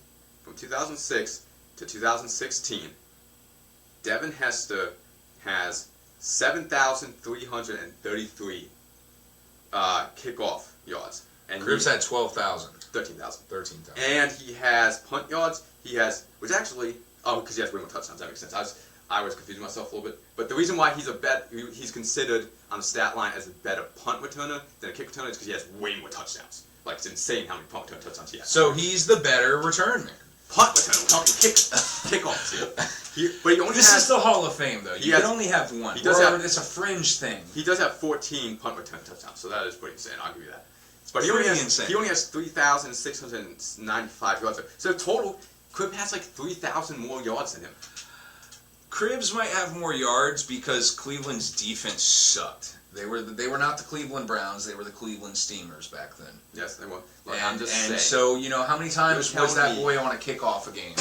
from 2006 to 2016, Devin Hester has 7,333 kickoff yards. And Cribbs had 12,000. 13,000. 13,000. And he has punt yards. He has, which actually, because he has way more touchdowns. That makes sense. I was confusing myself a little bit. But the reason why he's considered on the stat line as a better punt returner than a kick returner is because he has way more touchdowns. Like, it's insane how many punt return touchdowns he has. So he's the better return man. Punt returner, we're talking kickoffs here. But he only This has, is the Hall of Fame, though. You can only have one. He does have- It's a fringe thing. He does have 14 punt return touchdowns, so that is pretty insane. I'll give you that. But Pretty he insane. only has 3,695 yards. So total, Cribb has like 3,000 more yards than him. Cribbs might have more yards because Cleveland's defense sucked. They were not the Cleveland Browns. They were the Cleveland Steamers back then. Yes, they were. Like, And, I'm just and saying. so, how many times You're was that telling me- boy on a kickoff a game?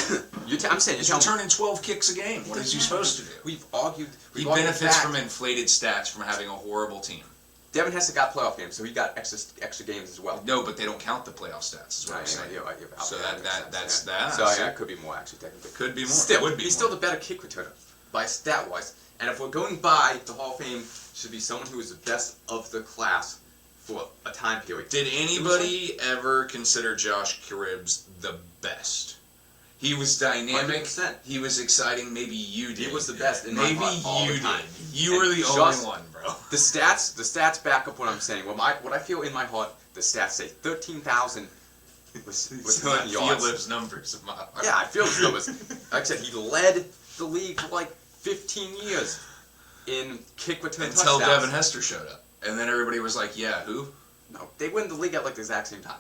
I'm saying, He's you're telling me. returning 12 kicks a game. What is he supposed to do? We've argued. He argued benefits fact. from inflated stats from having a horrible team. Devin Hester got playoff games, so he got extra games as well. No, but they don't count the playoff stats, is what I'm Right, saying. you're right, So makes that's sense, that. So See? yeah, it could be more actually technically. Could be more. Still, Would be he's more. still the better kick returner by stat wise. And if we're going by the Hall of Fame, should be someone who is the best of the class for a time period. Did anybody ever consider Josh Cribbs the best? He was dynamic. 100%. He was exciting. Maybe you did. He was the best in my Maybe heart all you the time. did. You were the And only just- one, bro. The stats back up what I'm saying. What I feel in my heart, the stats say 13,000 return I yards. feel those numbers in my heart. Yeah, I feel those numbers. Like I said, he led the league for like 15 years in kick return Until touchdowns. Devin Hester showed up, and then everybody was like, "Yeah, who?" No, they win the league at like the exact same time.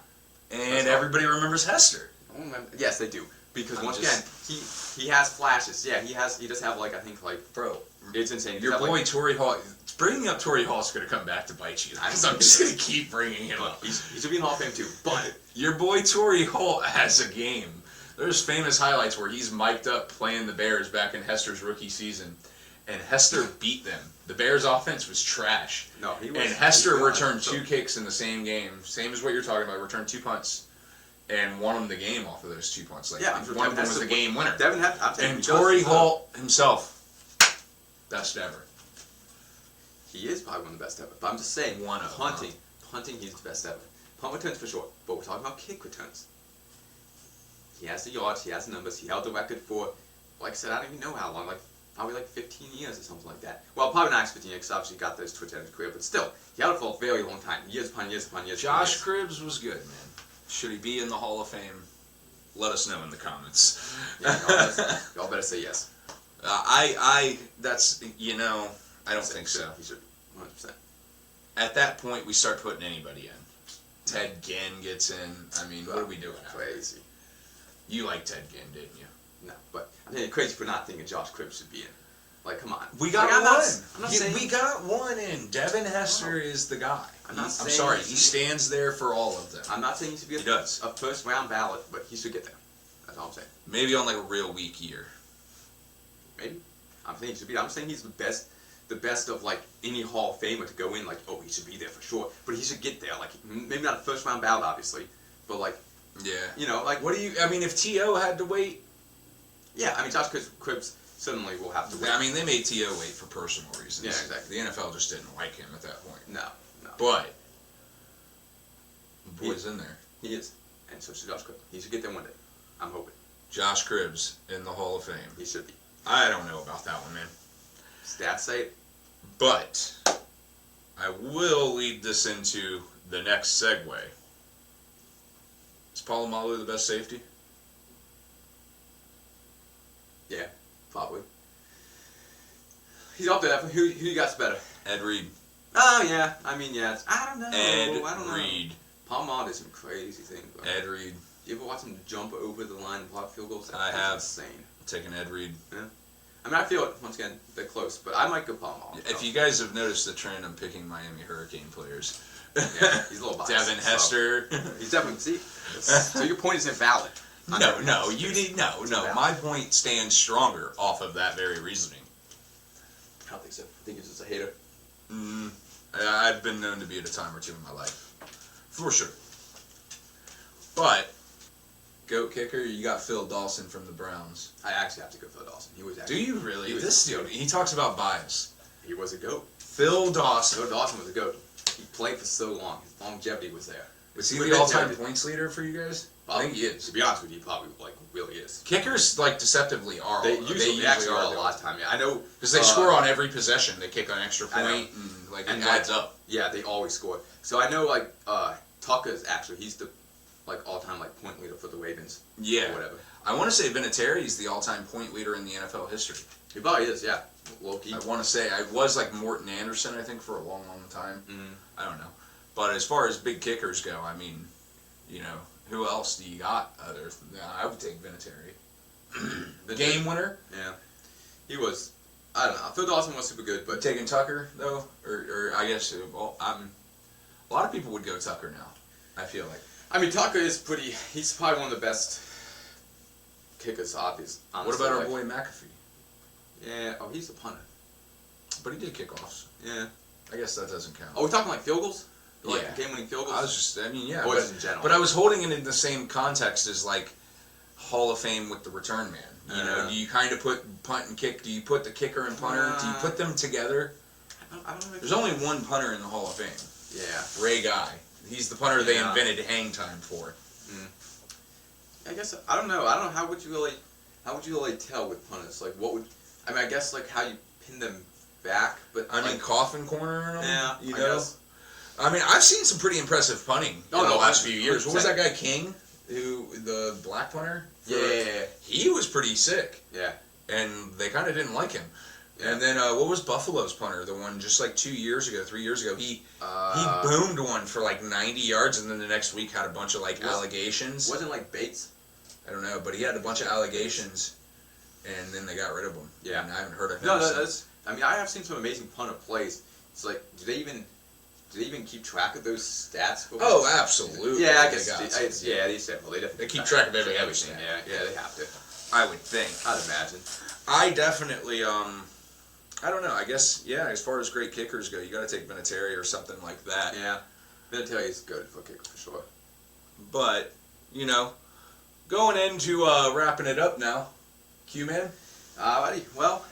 And That's all. everybody remembers Hester. I don't remember. Yes, they do. Because I'm once just- again, he has flashes. Yeah, he does have like I think like Bro, it's insane. He your does have, boy like, Torrey Hall. Bringing up Torrey Hall is going to come back to bite you. I'm I'm just going to keep bringing him up. he should be in the Hall of Fame too. But Your boy Torrey Holt has a game. There's famous highlights where he's mic'd up playing the Bears back in Hester's rookie season, and Hester beat them. The Bears' offense was trash, no, he was. and Hester he was returned so- 2 kicks in the same game, same as what you're talking about. Returned 2 punts, and won them the game off of those 2 punts. Like Yeah, I'm sure one of Devin them was Hester- the game winner. Devin Hester, I'm saying And he does. Torrey Holt himself, best ever. He is probably one of the best ever. But I'm just saying, One of, punting, he's the best ever. Punt returns for sure, but we're talking about kick returns. He has the yards, he has the numbers, he held the record for, like I said, I don't even know how long, like probably like 15 years or something like that. Well, probably not 15 years, because obviously he got those Twitch in his career, but still, he held it for a very long time, years upon years upon years. upon Josh years. Cribbs was good, man. Should he be in the Hall of Fame? Let us know in the comments. Yeah, y'all better say yes. That's, I don't think so. He should, 100%. At that point, we start putting anybody in. Ted Ginn gets in. I mean, what are we doing? Crazy. You like Ted Ginn, didn't you? No, but I'm saying crazy for not thinking Josh Cribbs should be in. Like, come on. We got Like, I'm one. not saying We got one in. Devin Hester is the guy. I'm saying sorry. he He should- stands there for all of them. I'm not saying he should be He does. a first round ballot, but he should get there. That's all I'm saying. Maybe on like a real weak year. Maybe. I'm saying he should be. I'm saying he's the best of like any Hall of Famer to go in. Like, oh, he should be there for sure. But he should get there. Like, maybe not a first round ballot, obviously, but like, Yeah. like, What do you? I mean, if T.O. had to wait, yeah. I mean, Josh Cribbs certainly will have to wait. I mean, they made T.O. wait for personal reasons. Yeah, exactly. The NFL just didn't like him at that point. No. But the boy's in there. He is, and so should Josh Cribbs. He should get there one day. I'm hoping. Josh Cribbs in the Hall of Fame. He should be. I don't know about that one, man. Stats say it. But I will lead this into the next segue. Is Palomalu the best safety? Yeah, probably. He's up there. Who you got's better? Ed Reed. Oh yeah. I mean, yeah. I don't know. Ed I don't know. Reed. Palmar did some crazy things. Bro. Ed Reed. You ever watch him jump over the line and block field goals? I That's have. insane. Taking Ed Reed. I mean, I feel it, once again, they're close, but I might go Palomar. If you guys have noticed the trend, I'm picking Miami Hurricane players. Yeah, he's a little biased. Devin Hester. So. He's definitely, see, so your point is invalid. No, you need, no. My point stands stronger off of that very reasoning. I don't think so. I think he's just a hater. I've been known to be at a time or two in my life. For sure. But, goat kicker, you got Phil Dawson from the Browns. I actually have to go Phil Dawson. He was actually. Do you really? This dude, he talks about bias. He was a goat. Phil Dawson. Phil Dawson was a goat. He played for so long. His longevity was there. Was he the all-time points leader for you guys? I think he is. To be honest with you, he probably really is. Kickers deceptively are. They usually actually are a lot of time. Yeah, I know because they score on every possession. They kick an extra point and it adds up. Yeah, they always score. So I know Tucker is actually he's the all-time point leader for the Ravens. Yeah. Or whatever. I want to say Vinatieri is the all-time point leader in the NFL history. He probably is. Yeah. Low-key. I want to say I was Morton Anderson. I think for a long time. I don't know. But as far as big kickers go, I mean, who else do you got other than I would take Vinatieri. The game winner? Yeah. He was, I don't know. Phil Dawson was super good, but... Taking Tucker, though? Or I guess, a lot of people would go Tucker now, I feel like. I mean, Tucker is he's probably one of the best kickers, honestly. What about our boy McAfee? Yeah, he's a punter. But he did kickoffs. Yeah. I guess that doesn't count. Oh, we're talking field goals? Yeah. Game-winning field goals? I was just, yeah. Or just in general. But I was holding it in the same context as, Hall of Fame with the return man. Do you kind of put punt and kick? Do you put the kicker and punter? Do you put them together? I don't know. There's only one punter in the Hall of Fame. Yeah. Ray Guy. He's the punter they invented hang time for. I guess, I don't know. How would you really tell with punters? I guess, how you pin them back, but... coffin corner and them? Yeah, I guess. I mean, I've seen some pretty impressive punting in the last few years. 100%. What was that guy, King? The black punter? Yeah. He was pretty sick. Yeah. And they kind of didn't like him. Yeah. And then, what was Buffalo's punter? The one just 3 years ago. He boomed one for 90 yards, and then the next week had a bunch of allegations. Wasn't Bates? I don't know, but he had a bunch of allegations, and then they got rid of him. Yeah. And I haven't heard of him since. I have seen some amazing punter plays. It's do they even keep track of those stats? Oh, absolutely. Yeah, I guess. They keep track of everything. Yeah, they have to. I would think. I'd imagine. I definitely, I don't know. I guess, as far as great kickers go, you got to take Vinatieri or something like that. Yeah, Vinatieri is good for a kicker for sure. But, going into wrapping it up now, Q-Man. Alrighty, well,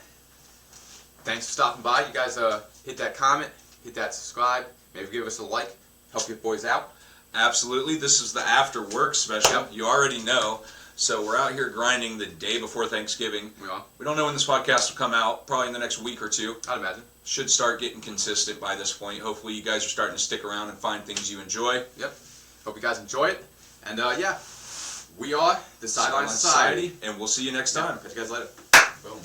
thanks for stopping by. You guys hit that comment, hit that subscribe, maybe give us a like, help your boys out. Absolutely. This is the after work special. Yep. You already know. So we're out here grinding the day before Thanksgiving. We are. We don't know when this podcast will come out. Probably in the next week or two. I'd imagine. Should start getting consistent by this point. Hopefully you guys are starting to stick around and find things you enjoy. Yep. Hope you guys enjoy it. And we are the Sideline Society. And we'll see you next time. Catch you guys later. Boom.